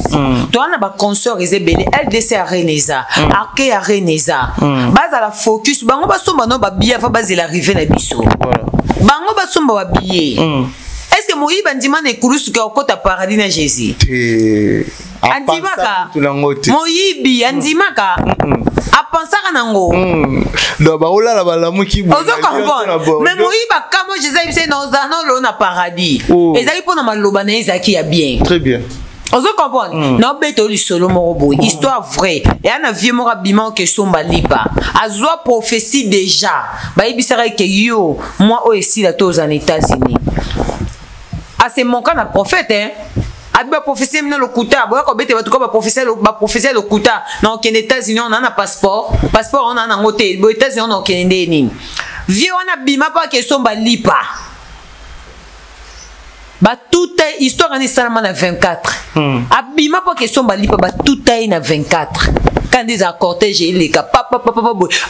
to na ba consort ezebele LDC a Reneza Arke a Reneza baza la focus bango ba somba no ba bia fa baza la arriver na biso voilà bango ba somba ba billet est-ce que Moïse bandima ne kurusu ka okota paradis na Jésus andimaka Moïbi andimaka apensaka nango do ba ola la balamu ki bo ozo comprendre mais Moïba kamo Jésus ibise na ozana lo na paradis ezali pona maloba na ezaki ya bien très bien ozo comprendre na beto li solo moko boy histoire vraie et ana vieux moko bima ke somba lipa azwa prophétie déjà ba ibisaka ke yo moi o esi la to aux États-Unis à c'est mon cas na prophète hein abiba prophétie mena lokuta boya ko bete batuko ba prophétie lokuta na aux États-Unis on a un passeport on a un hôtel aux États-Unis on a kende nini vieux on a bima pa ke somba lipa ba toute histoire en salama na 24 abima pa ke somba lipa ba toute na 24 quand des cortège les ka papa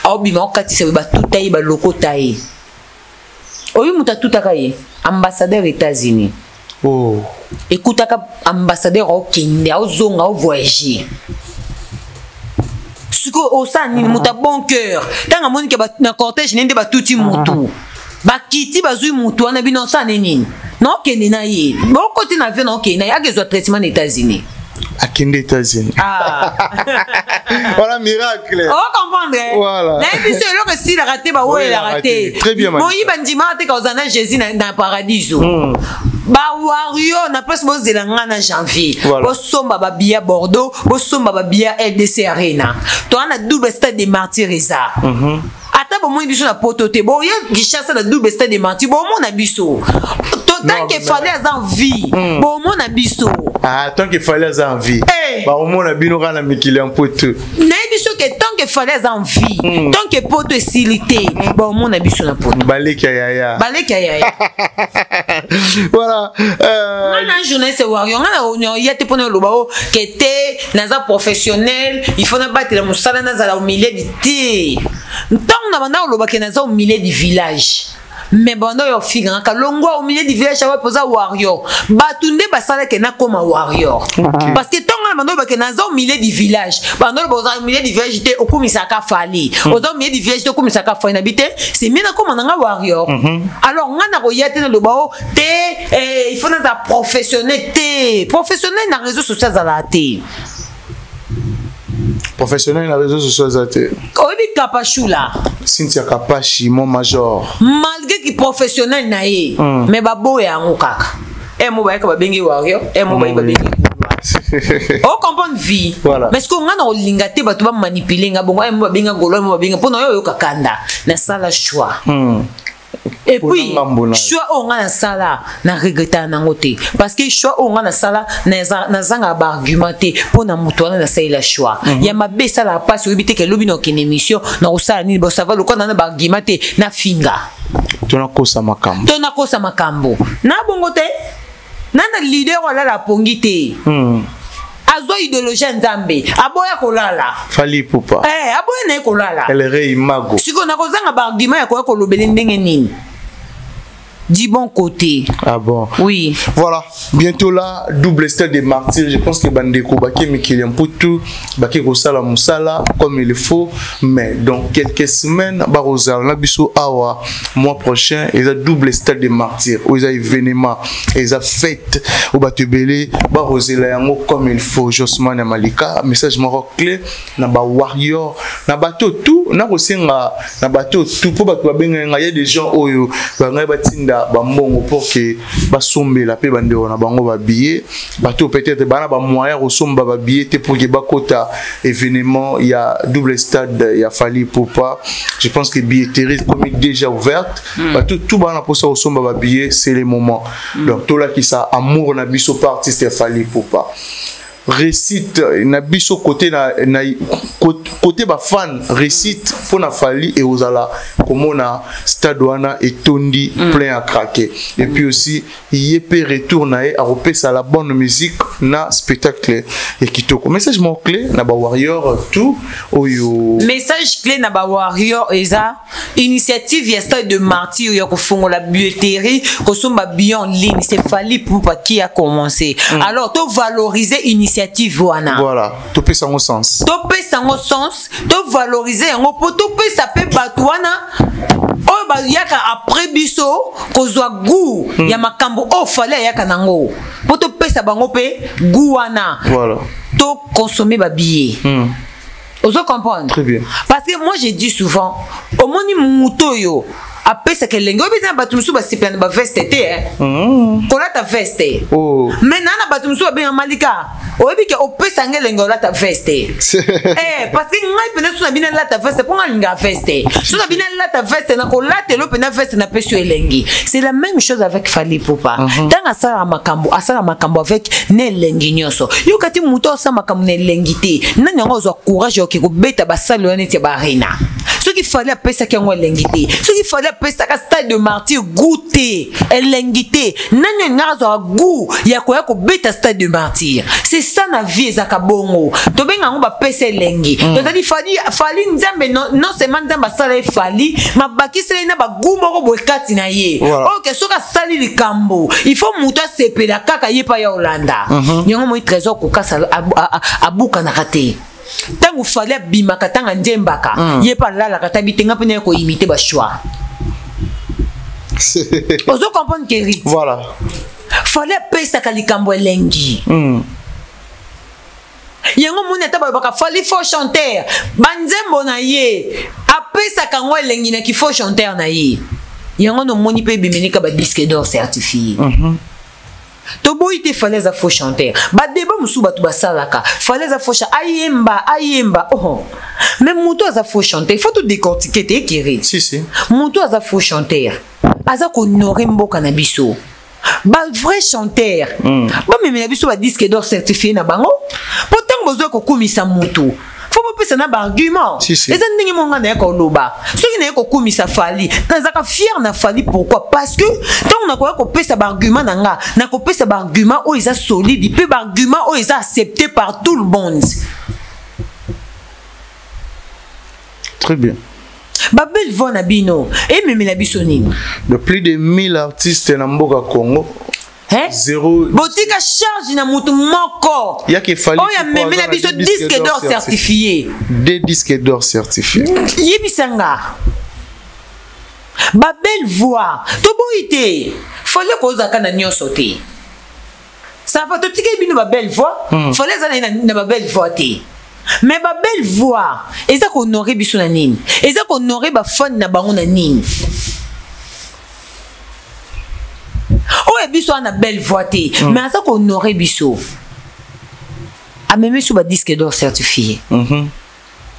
abima on katisa ba toute ba lokotaye oyi muta tutakaye ambassadeur États-Unis oh écoute ambassadeur au Kenya au zonga au voyager ce que au sani muta bon cœur tanga moni ke ba na cortège nende ba tuti mutu ba kiti bazui mutu ana bino sa nini non kende na ye bon côté na vie non kende ya gezo traitement aux États-Unis à Kende États-Unis voilà miracle oh comprendre voilà là puis c'est là que si la raté ba ouais la raté très bien moi il bandima te kauzana Jésus dans paradiso ba wario na place bo zelanga na janvier bo somba ba bia Bordeaux bo somba ba bia LDC Arena to ana double stade des martyrs eza ata bo mo biso na poto te bo ya Kinshasa na double stade des martyrs bo mo na biso tant qu'il fallait en vie bon mon abisso ah tant qu'il fallait en vie bah au moins la bino kana mikili en poto n'abisso que tant qu'il fallait en vie tant que poto est silité bon mon abisso na poto baleka yaya voilà on a journée c'est warrior on a y a te pona lo ba o que te naza professionnel il faut na battre la musala naza au milieu du thé tant na bana lo ba que naza au milieu du village mais bando yo figa ka longwa au milieu du village va poser warrior batunde basala ke na koma warrior parce que tonga bando ba ke na au milieu du village bando boza au milieu du village te okumisa ka fali au milieu du village te okumisa ka fali habité c'est mina koma na warrior alors ngana ko yate na lobao te il faut na professionnel na réseaux sociaux za la te professionnel na réseaux sociaux za te obi kapachula Cynthia Kapachi mon major malgré qui professionnel na ye mais baboya ngo kaka mo ba ka ba bengi warrior mo ba bengi o comprendre vie voilà. Mais ce qu'on a na olinga te batu ba manipuler nga bongo mo ba benga golo mo ba benga pona yo kakanda na sala choix et puis choix on a na sala na regretta na ngote parce que choix on a na sala na zanga ba argumenter pona muto na sala la choix ya mabe sala passe obité ke lobi no kene émission na osala ni bo savoir le quoi na ba argumenter na finga tona kosa makambo na bongo te nana leader wala la pongite azo idéologie nzambe aboya kolala Fally Ipupa aboya na kolala elere imago siko na kozanga ba argument ya ko kolobele ndenge nini du bon côté. Ah bon? Oui. Voilà. Bientôt là, double stade des martyrs. Je pense que Bandeko Baké Mikelian Poutou, Baké Rosala Moussala, comme il faut. Mais dans quelques semaines, Barosa, Nabiso Awa, mois prochain, ils ont double stade des martyrs. Ils ont événement, ils ont fête au Batubélé, Barosela Yango comme il faut. Josman et Malika, message maroc clé, Naba Warrior, Nabato tout, Nabosenga, Nabato tout, pour Batouabenga, il y a des gens où Batinda. Bambongo pour que basombe la paix bande on a bango ba billet bateau peut-être bana ba moyen au somba ba billet pour que bakota événement il y a double stade il y a Fally Ipupa je pense que billetterie comme déjà ouverte bateau tout bana pour ça au somba ba billet c'est le moment donc tout là qui ça amour na biso par artiste Fally Ipupa récite na biso côté na côté ba fan récite pour na Fally et ozala comme on a stade wana et tondi plein à craquer et puis aussi il peut retourner à repasser la bonne musique na spectacle et kitoko message mon clé na ba warrior tout oyo message clé na ba warrior eza initiative ya stade de martyr ya ko fongola billetterie ko somba bien en ligne c'est Fally Ipupa qui a commencé alors to valoriser initiative voilà, tout peut sans sens. Tout peut sans sens, tout valoriser, tout peut ça peut batouana. Oh bah yaka après biso, kozwa goût, y'a makambo oh fallait yaka nango. Pour tout peut ça bango pe gouana. Voilà. Tout consommer ba billet. Vous comprenez? Très bien. Parce que moi j'ai dit souvent, au moni mutoyo. Après ça que lengo bizan batumsu ba sipiana ba veste te kola ta veste mais nana batumsu ba bien malika obi ke opesa ngelengo la ta veste parce que ngai pena suna bina la ta veste pour ngalinga veste suna bina la ta veste na kola te lo pena veste na pesu elengi c'est la même chose avec Fally Ipupa dans asala makambo avec ne lengi nyoso yo kati muto sa makambo ne lengi te nani ngo zo courage ke ko beta ba salo ne te ba reina ce qu'il fallait apesa ke ngo lengi te ce qu'il fallait apesa ka stade de martyr goûter elengité nani ngazo goût ya ko beta stade de martyr c'est ça na vie ezaka bongo to benga ngo ba pesa elengi to tadi Fally nzambe non seulement nzamba sala Fally mabaki sala na ba goût moko boekati na ye OK soka sali likambo il faut muta sepela kaka yepa ya Olanda nyongo mo trésor ko kasa abuka na kate tangu Fally abimaka tanga njembaka yepa lala kata bitenga pene ko imiter ba choix. Ozo comprendre que voilà. Fallait pesa kalikambo elengi. Yango moneta ba Fally faux chanteur. Banzembo na ye. Apesa kango elengi na ki faux chanteur na ye. Yango no moni pe bimenika ba disque d'or certifié. Tobo ite Fally za faux chanteur. Ba débat musu batu basalaka. Fally za faux ayemba. Oh. Même muto za faux chanteur. Il faut tout décortiquer te kiri. Si. Muto za faux chanteur. Aza ko honorer mboka na biso. Ba vrai chanteur. Ba meme na biso ba disque d'or certifié na bango. Pourtant bozo ko kumisa mutu. Faut pas penser na ba argument. Si. Les ndenge monga na ko loba. Soki na ko kumisa Fally. Nazaka fier na Fally pourquoi? Parce que tant on a ko pesa ba argument nanga, na ko pesa ba argument o isa solide, pe ba argument o isa accepté par tout le monde. Très bien. Ba belle voix na bino. Et même la bisonine. De plus de 1000 artistes na mboka Congo. Hein? Zéro. Botika charge na mutu moko. Il y a qu'il fallait. Oh, ya même la biso disque d'or certifié. 2 disques d'or certifiés. Yebisanga. Ba belle voix. To boité. Fallait ko zaka na nyoso te. Ça va to tika bino ba belle voix. Fallait za na ba belle voix te. Mais ba belle voix, eza ko honorer biso na nini? Eza ko honorer ba fan na bango na nini? Oh, biso a une belle voix, mais ça qu'on aurait biso. A même sur le disque d'or certifié.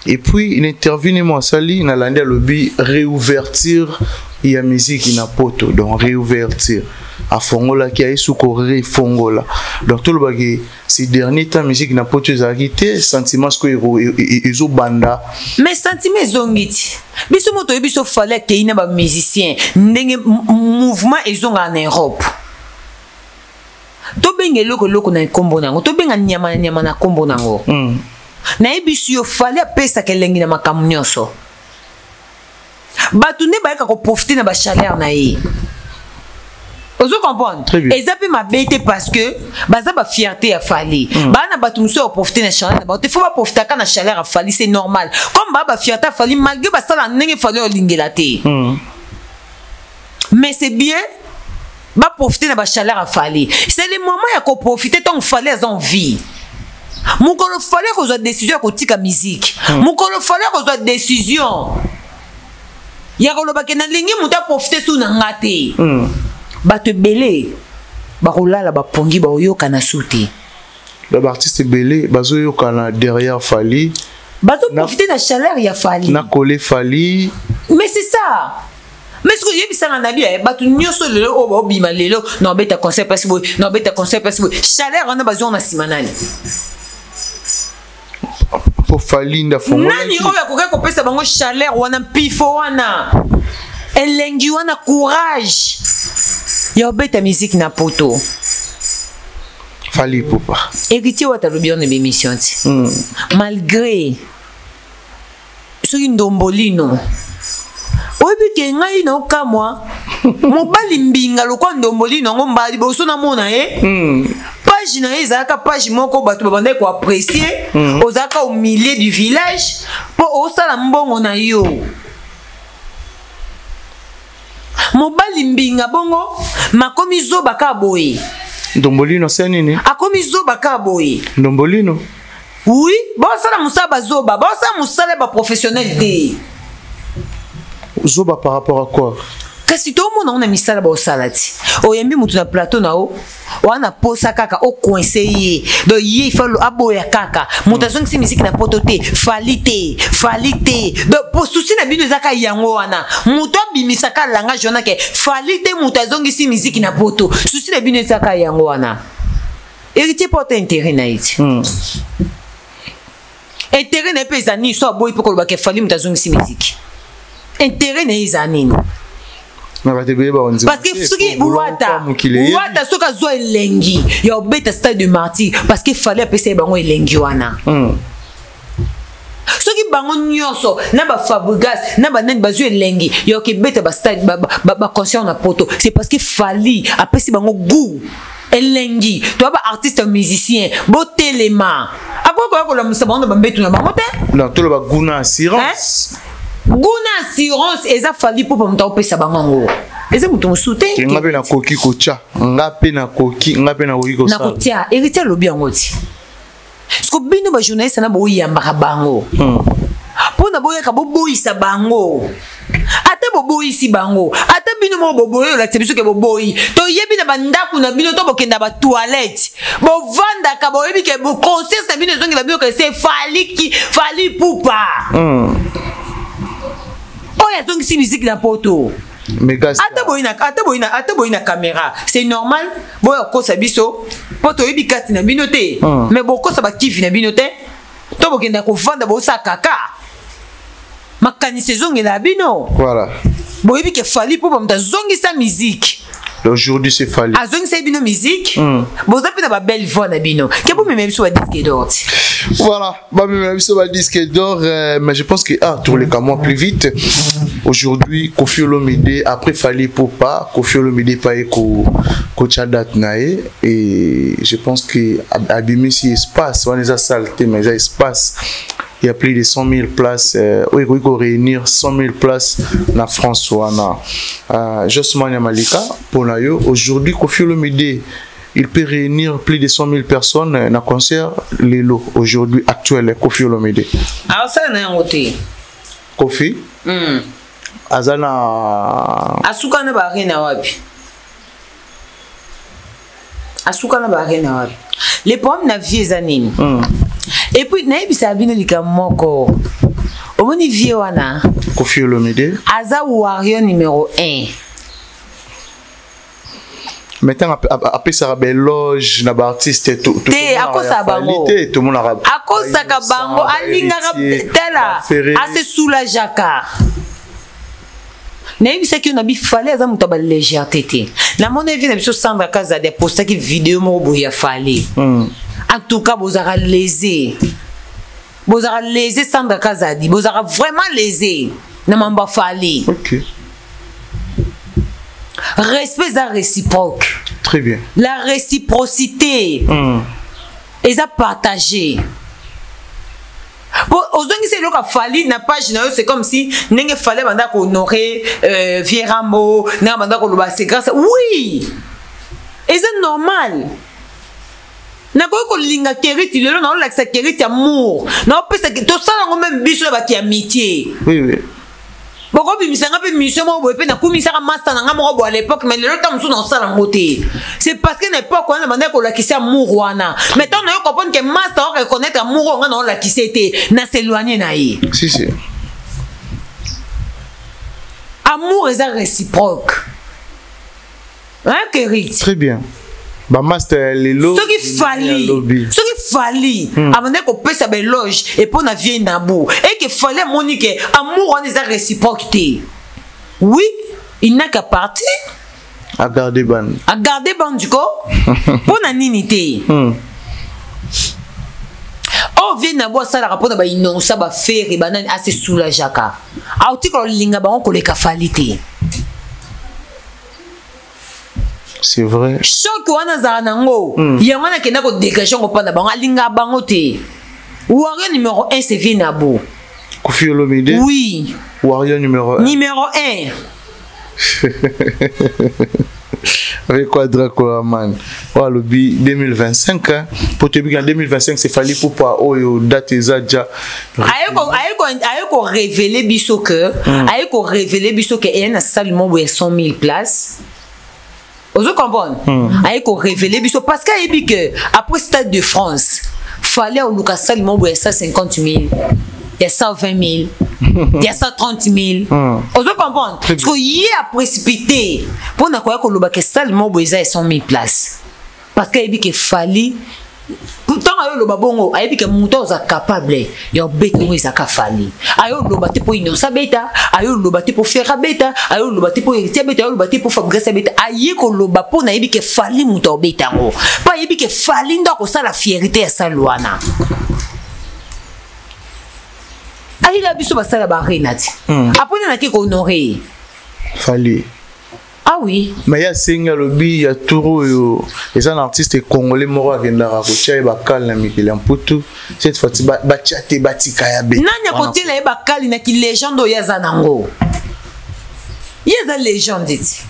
Et puis, il intervient moi sali na landi lobby réouverture il y a musique in poto donc réouverture à Fongola qui a sous Corée Fongola. Donc tout le bagage ces derniers temps musique na poto zarité sentiments que ezo banda. Mais sentiments zongiti. Biso moto biso fallait que ina ba musicien ndenge mouvement ezonga en Europe. To benga loko na kombo nango to benga nyama na kombo nango na ebisu yo fallait pesa kelengi na makamu nyonso batu ne ba ka ko profiter na ba chaleur na ye ozo comprendre ezape ma bête parce que baza ba fierté ya fali ba na batu muso profiter na chaleur ba te faut pas profiter ka na chaleur a fali c'est normal comme ba fierté a fali malgré ba sala ndenge fali o lingela te mais c'est bien ba profiter na ba chaleur a fali c'est le moment ya ko profiter tant fallait en vie mon kolo fallait ko zo décision ko tika musique mon kolo fallait ko zo décision ya ko loba ke na lingi muta profiter sous na ngate ba te belé ba kolala ba pongi ba oyoka na souté ba artiste belé bazo yoka na derrière fali bazo profiter na chaleur ya fali na coller fali mais c'est ça. Mais ce que j'ai vu ça en avis, batu nyoso le o bima lelo non beta concert parce que non beta concert parce que chaleur on a besoin na simanani. Pour fali nda fongo. Nani o ya koka ko pesa bango chaleur wana pifo wana. Elengi wana courage. Ya beta musique na poto. Fali popa. Héritier wata lobi on émission ti. Malgré ce ndombolino. Obi ke ngai na okamwa mobali mbinga lokwa ndomboli nango mbali boso na mona page na ezaka page moko batu babande ko apprécier ozaka au milieu du village po osala mbongo na yo mobali mbinga bongo makomi zoba ka boye ndombolino c'est nini akomi zoba ka boye ndombolino oui bosala musaba zoba bosala musala ba professionnel te Zoba par rapport à quoi? Kasi tout le monde a mis ça au salati. O yembi mutu na plateau na o. O ana posa kaka o coincé ye. Do ye il faut aboya kaka. Mutation qui musique na pototé, falite. Do po souci na bino zaka yango wana. Muto bimisaka langage wana ke falite mutation qui musique na poto. Souci na bino zaka yango wana. Héritier porte intérêt na iti. Intérêt na pesa ni so boy poko ba ke fali mutation qui musique. Intérêt n'est pas nini. Parce que ce qui Wata soka zo elengi ya obeta stade de martyr parce qu'il fallait appeler bango elengi wana. Ce qui bango nyonso na ba Fabregas na ba nani bazo elengi ya ke beta ba stade ba concert na poto c'est parce qu'il fallait appeler bango goût elengi toi ba artiste musicien botelema akoko ko la musabando ba mbetu na bango te. Non tout le ba guna assurance. Guna assurance eza fali pour mta opesa bango eza muto soutien ngape na koki kocha ngape na koki ngape na koki kosa na kotia héritier lobi yango ti sko bino ba journaliste na bo yamba bango pona boya ka bo boyisa bango ata bo boyisi bango ata bino mo bo boyo la tebiso ke bo boyi to yebi na bandaku na bino to bokenda ba toilette bo vanda ka bo yebi ke bo concert na bino zongi la bino ke c'est fali poupa donc si musique na poto ata boina caméra c'est normal boya ko sabiso poto yebi kati na binote mais boko sa ba kifi na binote to bokenda ko vanda bo sa kaka makani saison la bino voilà boyebi ke fali pour mta zongi sa musique Aujourd'hui, c'est Fally. Azong c'est bino musique. Vous avez une belle voix na bino. Qu'est-ce que vous même sur disque d'or? Voilà, même sur le disque d'or, mais je pense que tous les cas moi plus vite. Aujourd'hui, Koffi Olomide après Fally Ipupa, Koffi Olomide pas ko chadat nae et je pense que abîmer si espace, on les a salté mais il espace. Il y a plus de 100 000 places. Oui, il faut réunir 100 000 places en France. Josman Malika, pour nous, aujourd'hui, Koffi Olomide, il peut réunir plus de 100 000 personnes dans un concert. Lelo, aujourd'hui, actuel, Koffi Olomide. Alors, ça, c'est un côté. Koffi Azana. Asuka na ba rena wapi. Asuka na ba rena wapi. Les pommes na vieux années. Et puis, naibisa bino likamoko. Omoni vie wana. Koffi Olomide. Aza warrior numéro 1. Maintenant, après ça, il y a loge, il y a artiste, tout le monde a qualité, tout le monde a à cause de Kabango, assez sous la jacquard. N'est-ce pas qu'il y a fallu à une légèreté. Na mon avis, il y a Sandra Kaza des postes qui vidéo mo ya fallu. En tout cas, vous avez lésé. Vous avez lésé Sandra Kaza dit, vous avez vraiment lésé. Na mamba fallu. OK. Respect à réciproque. Très bien. La réciprocité. Et ça partagé. Bon, aujourd'hui, c'est le cas Fally n'a pas généreux, c'est comme si n'engé fallait banda qu'on honorer Vieramo, n'a banda qu'on le c'est grâce. Oui. Et c'est normal. N'a pas qu'on linga kériti, le non la kériti amour. Non, parce que tout ça on même biso la qui amitié. Oui oui. Pourquoi bimisanga pe mission mo bope na kumisaka master na ngamo à l'époque mais le temps sous dans ça la moté. C'est parce que n'époque on a demandé qu'on la kissé amour wana. Mais tant on comprendre que master reconnaître amour on la kissé était na s'éloigner na yi. Si si. Amour est réciproque. Hein Kérit. Très bien. Ba master lelo. Ce qui fallait amener qu'on peut s'abeller loge et pour na vie nabou et que fallait monique amour on est réciprocité. Oui, il n'a qu'à partir à garder ban du corps pour na ninité. Oh vie nabo ça la rapport ba inno ça ba faire et banane assez soulagaka. A outi ko linga ba on ko le ka falité. C'est vrai. Choc wana za nango. Yangana kenda ko dégagation ko panda bango alinga bango te. Warrior numéro 1 c'est Vinabo. Koffi Olomide. Oui. Warrior numéro 1. Numéro 1. Avec quoi Dracoraman. Voilà le 2025 hein. Pour te dire en 2025 c'est Fally Ipupa oh date déjà. Ayeko révéler biso que ayeko révéler biso que il y a un salement 100 000 places. Vous comprenez? Avec qu'on révélait parce qu'il y a que après Stade de France, fallait au Lucas Salimon 150 000, il y a 120 000, il y a 130 000. Vous comprenez? Parce qu'il y a précipité pour ne pas que le Lucas Salimon 100 000 places. Parce qu'il y a que fallait. Pourtant, le babongo, il y a que mouton est capable, il y a bête qui est capable. Il y a le bâti pour innocent bêta, il y a le bâti pour faire bêta, il y a le bâti pour hériter bêta, il y a le bâti pour fabriquer bêta. Il y a que le bapo n'a que fallait mouton bêta. Pas il y a que fallait donc ça la fierté à sa loana. Il a biso basala barinati. Après on a qui honoré. Fallait. Ah oui. Mais il y a Senga Lobi, il y a Touro, il y a un artiste congolais mort qui est là, bakal na Mikele Mputu. Cette fois ci bachate batika ya be. Nanya côté là bakal na ki légende ya zanango. Yeza légende dit.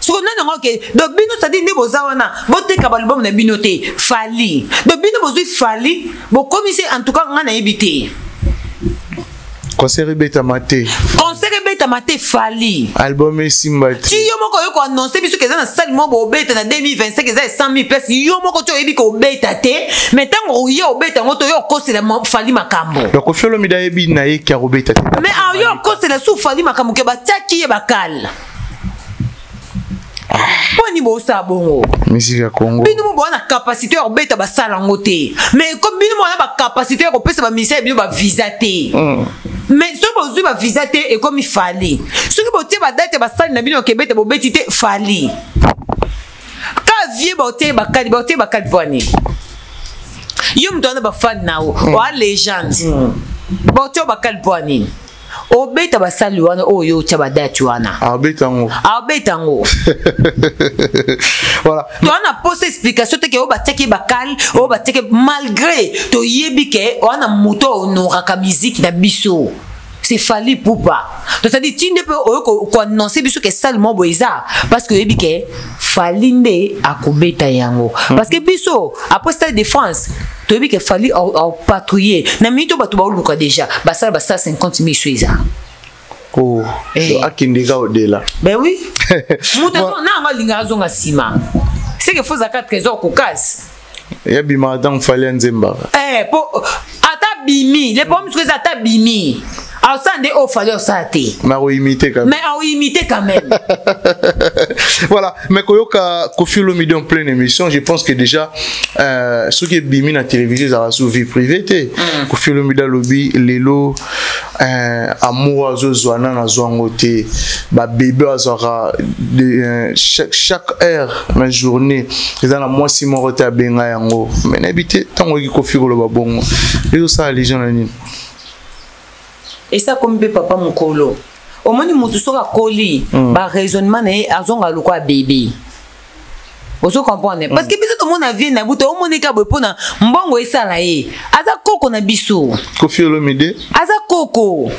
Ce qu'on a non que donc bino ça dit ne bozawana, bote ka balbum na binoté, Fally. Donc bino bozui Fally, bo commissaire en tout cas ngana ebité. Concert beta maté. Concert beta maté Fally. Album Simbati. Tu yo moko yo ko annoncer biso que ça na salle mo bo beta na 2025 que ça 100 000 places. Yo moko to ebi ko beta te, mais tant yo beta ngoto yo ko c'est la Fally makambo. Donc Koffi Olomide ebi na ye ki beta te. Mais yo ko c'est la sous Fally makambo ke ba taki e bakal. Poni bo sa bongo. Musique ya Congo. Bino mo na capacité ya beta ba sala ngote. Mais comme bino mo na ba capacité ya ko pesa ba mission bino ba visa te. Mais ce que vous avez visité et comme il fallait. Ce que vous avez dit, c'est que vous avez dit que vous avez dit vie baote bakali poani yo mtona ba fan nao o a légende baote bakali poani obeta basali wana oyo taba date wana abetango voilà to ana poste explication te ke o bateki bakali o bateki malgré to yebi ke wana moto onoraka musique na biso c'est Fally Ipupa. Donc ça dit tu ne peux annoncer biso que seulement boiza parce que yebi ke Fally nde akobeta yango parce que biso après Stade de France to yebi ke Fally au patrouiller na mito bato ba oluka déjà basala 50 000 suiza. Oh, akindika odela. Ben oui. Muta na nga linga zonga sima. C'est que faut zakat trésor kokas. Ya bima dans Fally Nzemba. Po ata bimi, les pommes que ata bimi. Alors ça ndé au Fally osate. Mais on imiter quand même. Voilà, mais koyoka Koffi Olomide en pleine émission, je pense que déjà ce qui est bimi na télévision ça va sous vie privée té. Koffi Olomide lobby lelo amour azozwana na zwangote ba bébé azora chaque heure na journée eza na moi si mon rota benga yango mais n'habiter tant que Koffi Olomide bongo les ça les gens nani. Et ça comme papa mukolo au moins mutu soka koli ba raisonnement na azonga lokwa bébé ozo comprendre parce que biso tout le monde a vie na buto au moins ka bopona mbongo esala ye aza koko na biso Koffi Olomide aza koko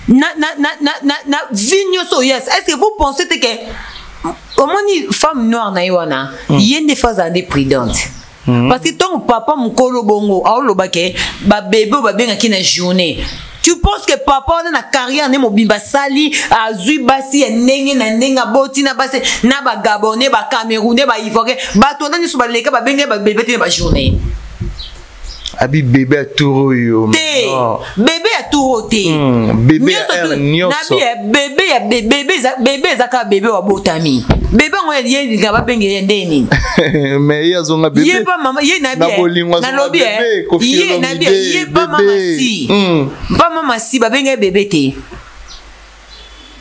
na vigno so yes est-ce que vous pensez que au moins femme noire na yona yende faza des prudente. Parce que ton papa mukolo bongo aoloba ke ba bébé ba benga ki na journée. Tu penses que papa na carrière ne mobimba sali azui basi ndenge na ndenga boti na basi na ba gabonais ba camerounais ba ivoirien ba tona ni so ba leka ba benga ba bébé te ba journée. Abi bébé aturo yo. Bébé aturo te. Bébé nyoso. Bébé zaka bébé wa botami. Bébé ngoya yé ngaba benge ndeni. Mais ya zonga bébé. Yé pas maman, yé na bien. Na lobi yé na bien, yé pas maman si. Pas maman si ba benge bébé te.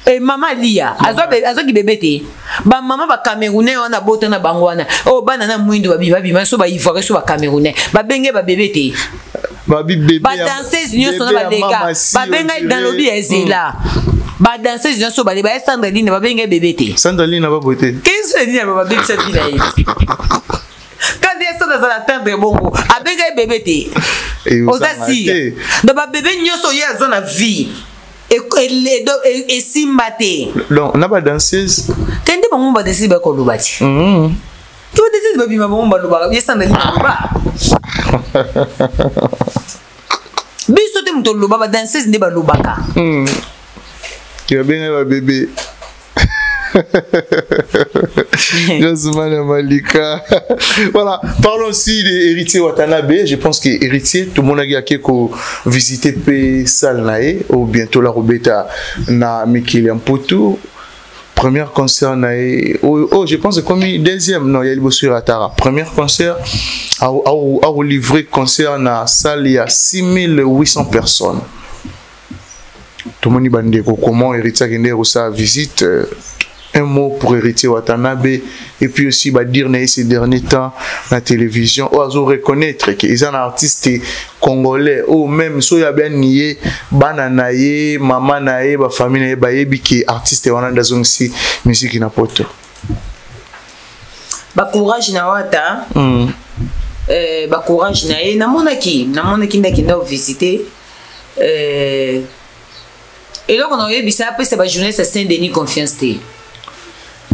Et maman lia, azo ki bébé te. Ba maman ba camerounais on a boté na bangwana. Oh banana mwindo ba bima so ba ivoirien so ba camerounais. Ba benge ba bébé te. Ba bébé. Ba danseuse nyoso na ba deka. Ba benga dans lobi ezela. Ba danseuse nyoso ba ba Sandrine ba benga bébé te. Sandrine ba boté. Qu'est-ce que ni ba bébé cette fille là. Quand des sont dans la tendre bongo, a benga bébé te. Osasi. Donc ba bébé nyoso ya zona vie. Et simbate. Donc, on n'a pas danseuse. Tende ba ngomba danseuse ba ko lubati. Tu vois danseuse ba bima ba ngomba lubaka, ya Sandrine ba. Biso te mto luba ba danseuse nde ba lubaka. Tu as bien un bébé. Josman Malika. Voilà, parlons aussi d'Héritier Watanabe. Je pense que Héritier, tout le monde a qui visité P Salnae ou bientôt la Robeta na Mikilian Poutou. Premier concert nae. Oh, je pense que comme deuxième, non, il y a le Bossur Atara. Premier concert a livré concert na salle il y a 6800 personnes. Tout le monde dit comment Héritier a eu sa visite. Un mot pour Héritier Watanabe et puis aussi dire ces derniers temps la télévision ou reconnaître qu'ils sont artistes congolais ou même si y a bien nié bananaye maman naye ba famille naye ba yebi ki artiste wana dans aussi musique na poto ba courage na wata ba courage na ye na monaki ndaki ndo visiter et là on a eu bisa après c'est ba journée c'est Saint-Denis confiance té.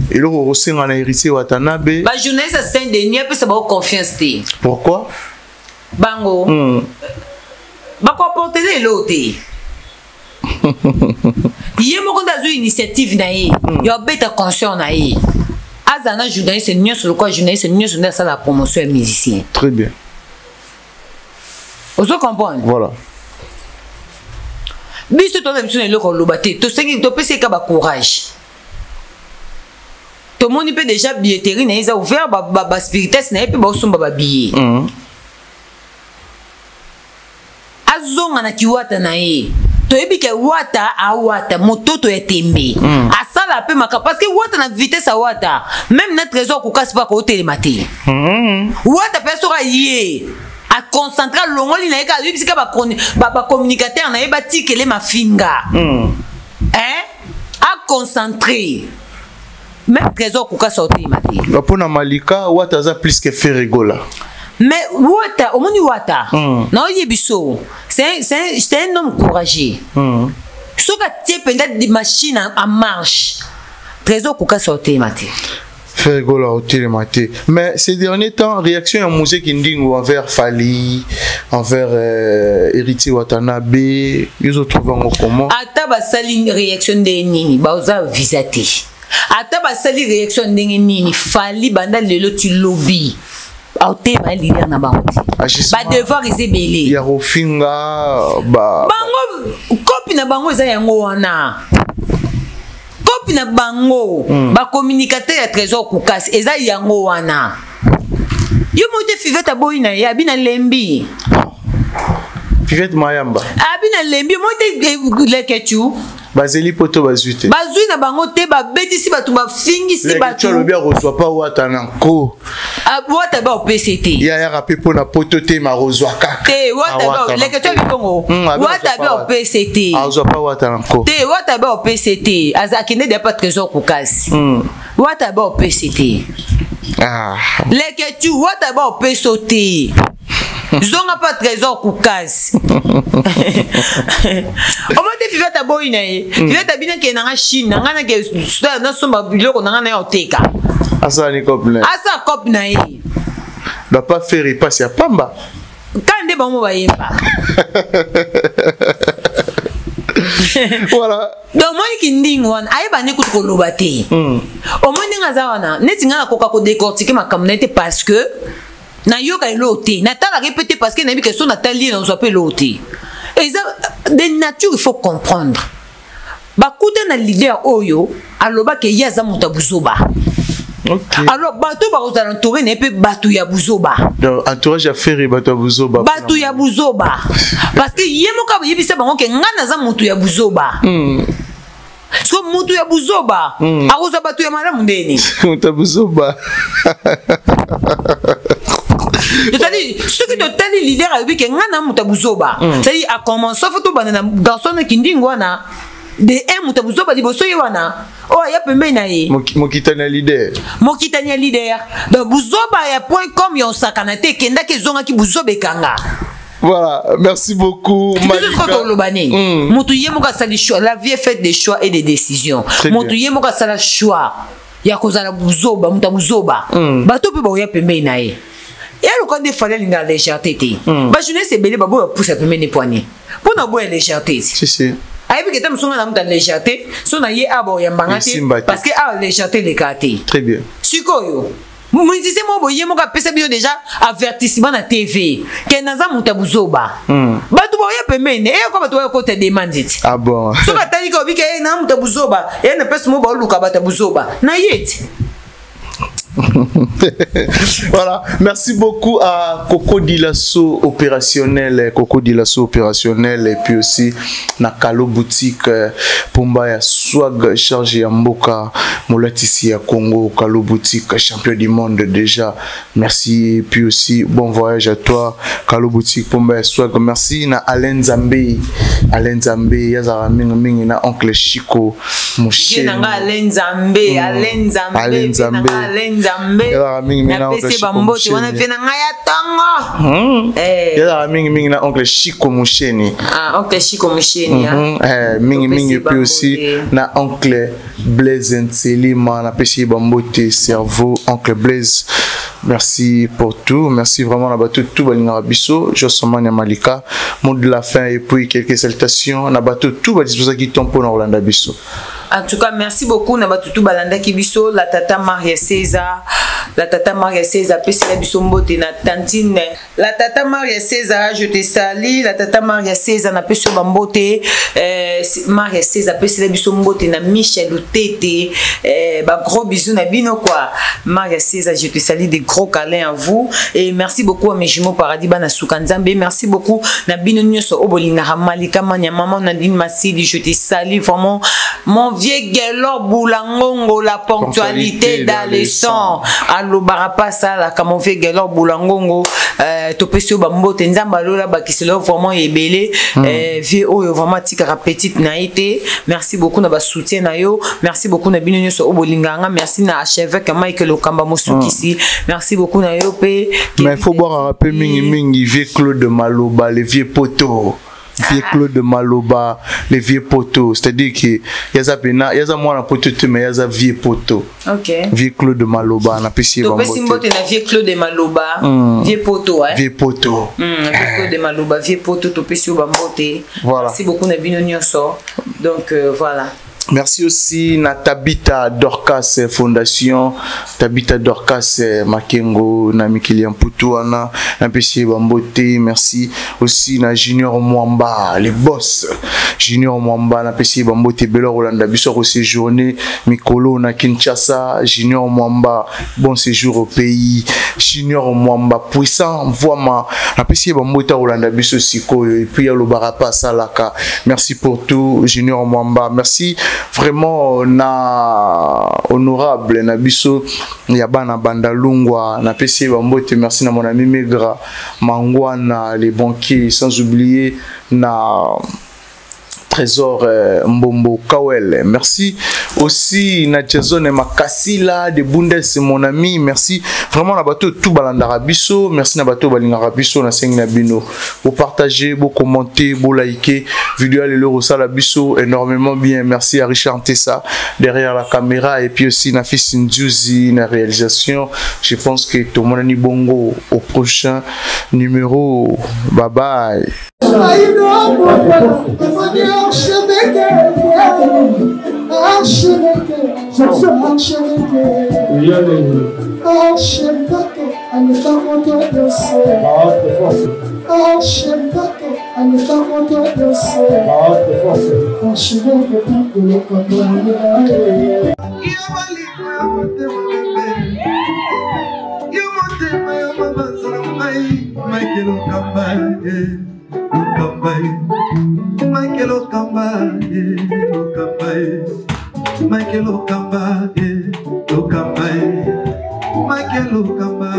Et là, on a un Héritier Watanabe. Bah, journaliste à Saint-Denis, puis ça va confiance. Pourquoi? Bango. Bah, quoi porter les lots? Il y a beaucoup d'initiatives initiative naïe. Il y a bête conscient naïe. Azana journaliste, c'est mieux sur le quoi journaliste, c'est mieux sur la promotion musicien. Très bien. Vous comprenez? Voilà. Bis tu as besoin de l'eau, tu sais que tu peux avoir courage. Tout le monde peut déjà billetterie, ils ont ouvert ba spirites, et puis ba osomba ba billet. Azonga na kiwata na ye. To ebi ke wata a wata moto to etembe. Asala la paix maka parce que wata na vitesse à wata même na trésor ko kasi pas ko télématé wata personne yé a concentrer longoli na eka bisika ba communicateur na eba tikele mafinga hein a concentrer même trésor ko kasi télématé pour na Malika wata za plus que Ferregola. Mais wata omoni wata na yebiso c'est un homme courageux soka tie penda des machines en marche trésor ko kasi télématé Ferregola au télématé. Mais ces derniers temps, réaction à musique indingo envers Fali, envers Héritier Watanabe, ils ont trouvé en comment? Ata basali réaction de nini, baoza visité. Ata basali réaction de nini, Fali banda lelo tu lobby. Aote ba lire na bango. Ba devoir izebele. Ya rofinga ba bango copie na bango eza yango wana. Copie na bango ba communicateur ya trésor kukasi eza yango wana. Yo mote fiveta boyina ya bina lembi. Fivete mayamba. Abina lembi mote leketu. Bazeli poto bazuite. Bazui na bango te ba betisi batu ba fingisi batu. Le bien reçoit pas wata nanko. Wata ba PCT. Ya rapé pour na poto te ma reçoit kaka. Te wata ba leketu bikongo. Wata ba PCT. Reçoit pas wata nanko. Te wata ba PCT. Azakine de pas trésor kokasi. Wata ba PCT. Ah. Leketu wata ba PCT. Zonga pas trésor koukaz. Omote fiveta boyina ye. Fiveta bina ke na Chine, ngana ke na somba biloko ngana ya oteka. Asa ni kopne. Asa kop na ye. Ba pas faire repas ya pamba. Kande ba mo ba yemba. Voilà. Donc moi qui nding wan ayeba ne kutu koloba te. Omoni ngaza wana, neti ngana koka ko décortiquer ma communauté parce que na yoka eloté na tala répéter parce que na bi question na tali dans soit eloté et ça de nature il faut comprendre ba kuta na leader oyo aloba ke yaza mutabuzoba OK alors bato ba aux alentours ne peut batu ya buzoba donc entourage à faire batu buzoba batu ya buzoba parce que yemoka yebisa bango ke ngana za mutu ya buzoba so mutu ya buzoba akoza batu ya malamu ndeni mutu buzoba. C'est-à-dire, ce que tu as dit, leader a dit que ngana mutabuzoba. C'est-à-dire, à commencer, faut tout banana garçon qui dit ngwana de un mutabuzoba di boso yewana. Oh, ya pembe na ye. Mokitania leader. Mokitania leader. Donc buzoba ya point comme yon sakanate kenda ke zonga ki buzobe kanga. Voilà, merci beaucoup. Mutu yemoka sali choix. La vie est faite des choix et des décisions. Mutu yemoka sala choix. Ya kozala buzoba, mutabuzoba. Bato pe ba ya pembe na ye. Et alors quand des fois la légèreté bah jeunesse c'est belé babo pousse à premier poignet pour na boire légèreté si ayi bi ketam songa na muta légèreté sona ye abo ya mbangate parce que a légèreté les quartiers très bien sikoyo musicien mo boye mo ka pesa bio déjà avertissement na TV que naza muta buzoba batu boye pemene e ko batu ko te demande ah bon so ka tali ko bi ke na muta buzoba e na pesa mo ba luka bata buzoba na yeti. Voilà, merci beaucoup à Coco Dilasso opérationnel, et puis aussi Nakalo boutique Pumba ya swag chargé à Mboka, Moulati ici à Congo, Kalo boutique champion du monde déjà. Merci et puis aussi bon voyage à toi Kalo boutique Pumba ya swag. Merci na Alain Zambé, yazara mingi na oncle Chico Mouché. Alain Zambé. Na mingi na oncle Chico Moucheni. Ah, oncle Chico Moucheni. Mingi puis aussi na oncle Blaise Nselima na pesi bambote cerveau oncle Blaise. Merci pour tout, merci vraiment na bateau tout balinga biso Josomania Malika. Mot de la fin et puis quelques salutations na bateau tout ba disposa qui tombe pour Orlando biso. En tout cas, merci beaucoup na bateau tout balanda kibiso la tata Maria César. la tata Maria César pesi la biso mbote na tantine la tata Maria César je te salue la tata Maria César na pesi ba mbote Maria César pesi la biso mbote na Michel Otete ba gros bisous na bino quoi Maria César je te salue des gros câlins à vous et merci beaucoup à mes jumeaux paradis bana Soukanzambe merci beaucoup na bino nyoso obolinga malika manya maman Nadine Massidi je te salue vraiment mon vieux Gelor Boulangongo la ponctualité dans les sons allo barapasa la comme mon vieux Gelor Boulangongo topesio ba mbote nzamba lola ba kiselo vraiment ebele vieux oyo vraiment tika petite na été merci beaucoup na ba soutien na yo merci beaucoup na bino nyoso obolinganga merci na archevêque Michael Okamba Mosukisi merci beaucoup na yo pe mais il faut boire un peu mingi vieux Claude Maloba les vieux poteaux vieux Claude Maloba les vieux poteaux c'est-à-dire que yaza pena yaza mwana poteau mais yaza vieux poteau OK vieux Claude Maloba na pesi ba mbote na vieux Claude Maloba vieux poteau hein vieux poteau vieux Claude Maloba vieux poteau to pesi ba mbote voilà merci beaucoup na bino nyoso donc voilà. Merci aussi na Tabita Dorcas Fondation, Tabita Dorcas Makengo, na Mikilian Putuana, na PC Bambote, merci aussi na Junior Mwamba, les boss. Junior Mwamba, na PC Bambote, Belo Rolanda, Bissor au séjourné, Mikolo na Kinshasa, Junior Mwamba, bon séjour au pays, Junior Mwamba, puissant, voix na PC Bambote Rolanda, Bissor Siko, et puis à l'Obarapa Salaka. Merci pour tout, Junior Mwamba, merci. Vraiment na honorable na biso ya bana bandalungwa na pesi bambote merci na mon ami Megra Mangwana les banquiers sans oublier na Trésor Mbombo Kawel merci aussi na Jason Makasila de Bundes mon ami merci vraiment na bateau tout balandara biso merci na bateau balingara biso na sengi na bino vous partagez vous commentez vous likez vidéo le rosala biso énormément bien merci à Richard Tessa derrière la caméra et puis aussi na fils Njuzi na réalisation je pense que tout le monde ni bongo au prochain numéro bye bye. Michael Okamba, Michael Okamba, Okamba, Michael Okamba,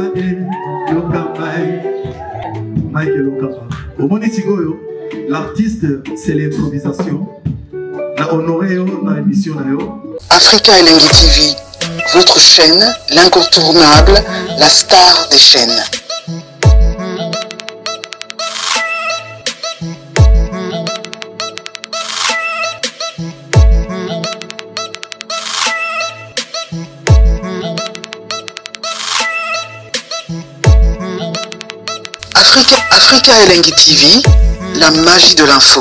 Okamba, Michael Okamba. Au Monitigoyo, l'artiste, c'est l'improvisation. La honoré dans l'émission. Africa Elengi TV, votre chaîne, l'incontournable, la star des chaînes. Africa Elengi TV, la magie de l'info.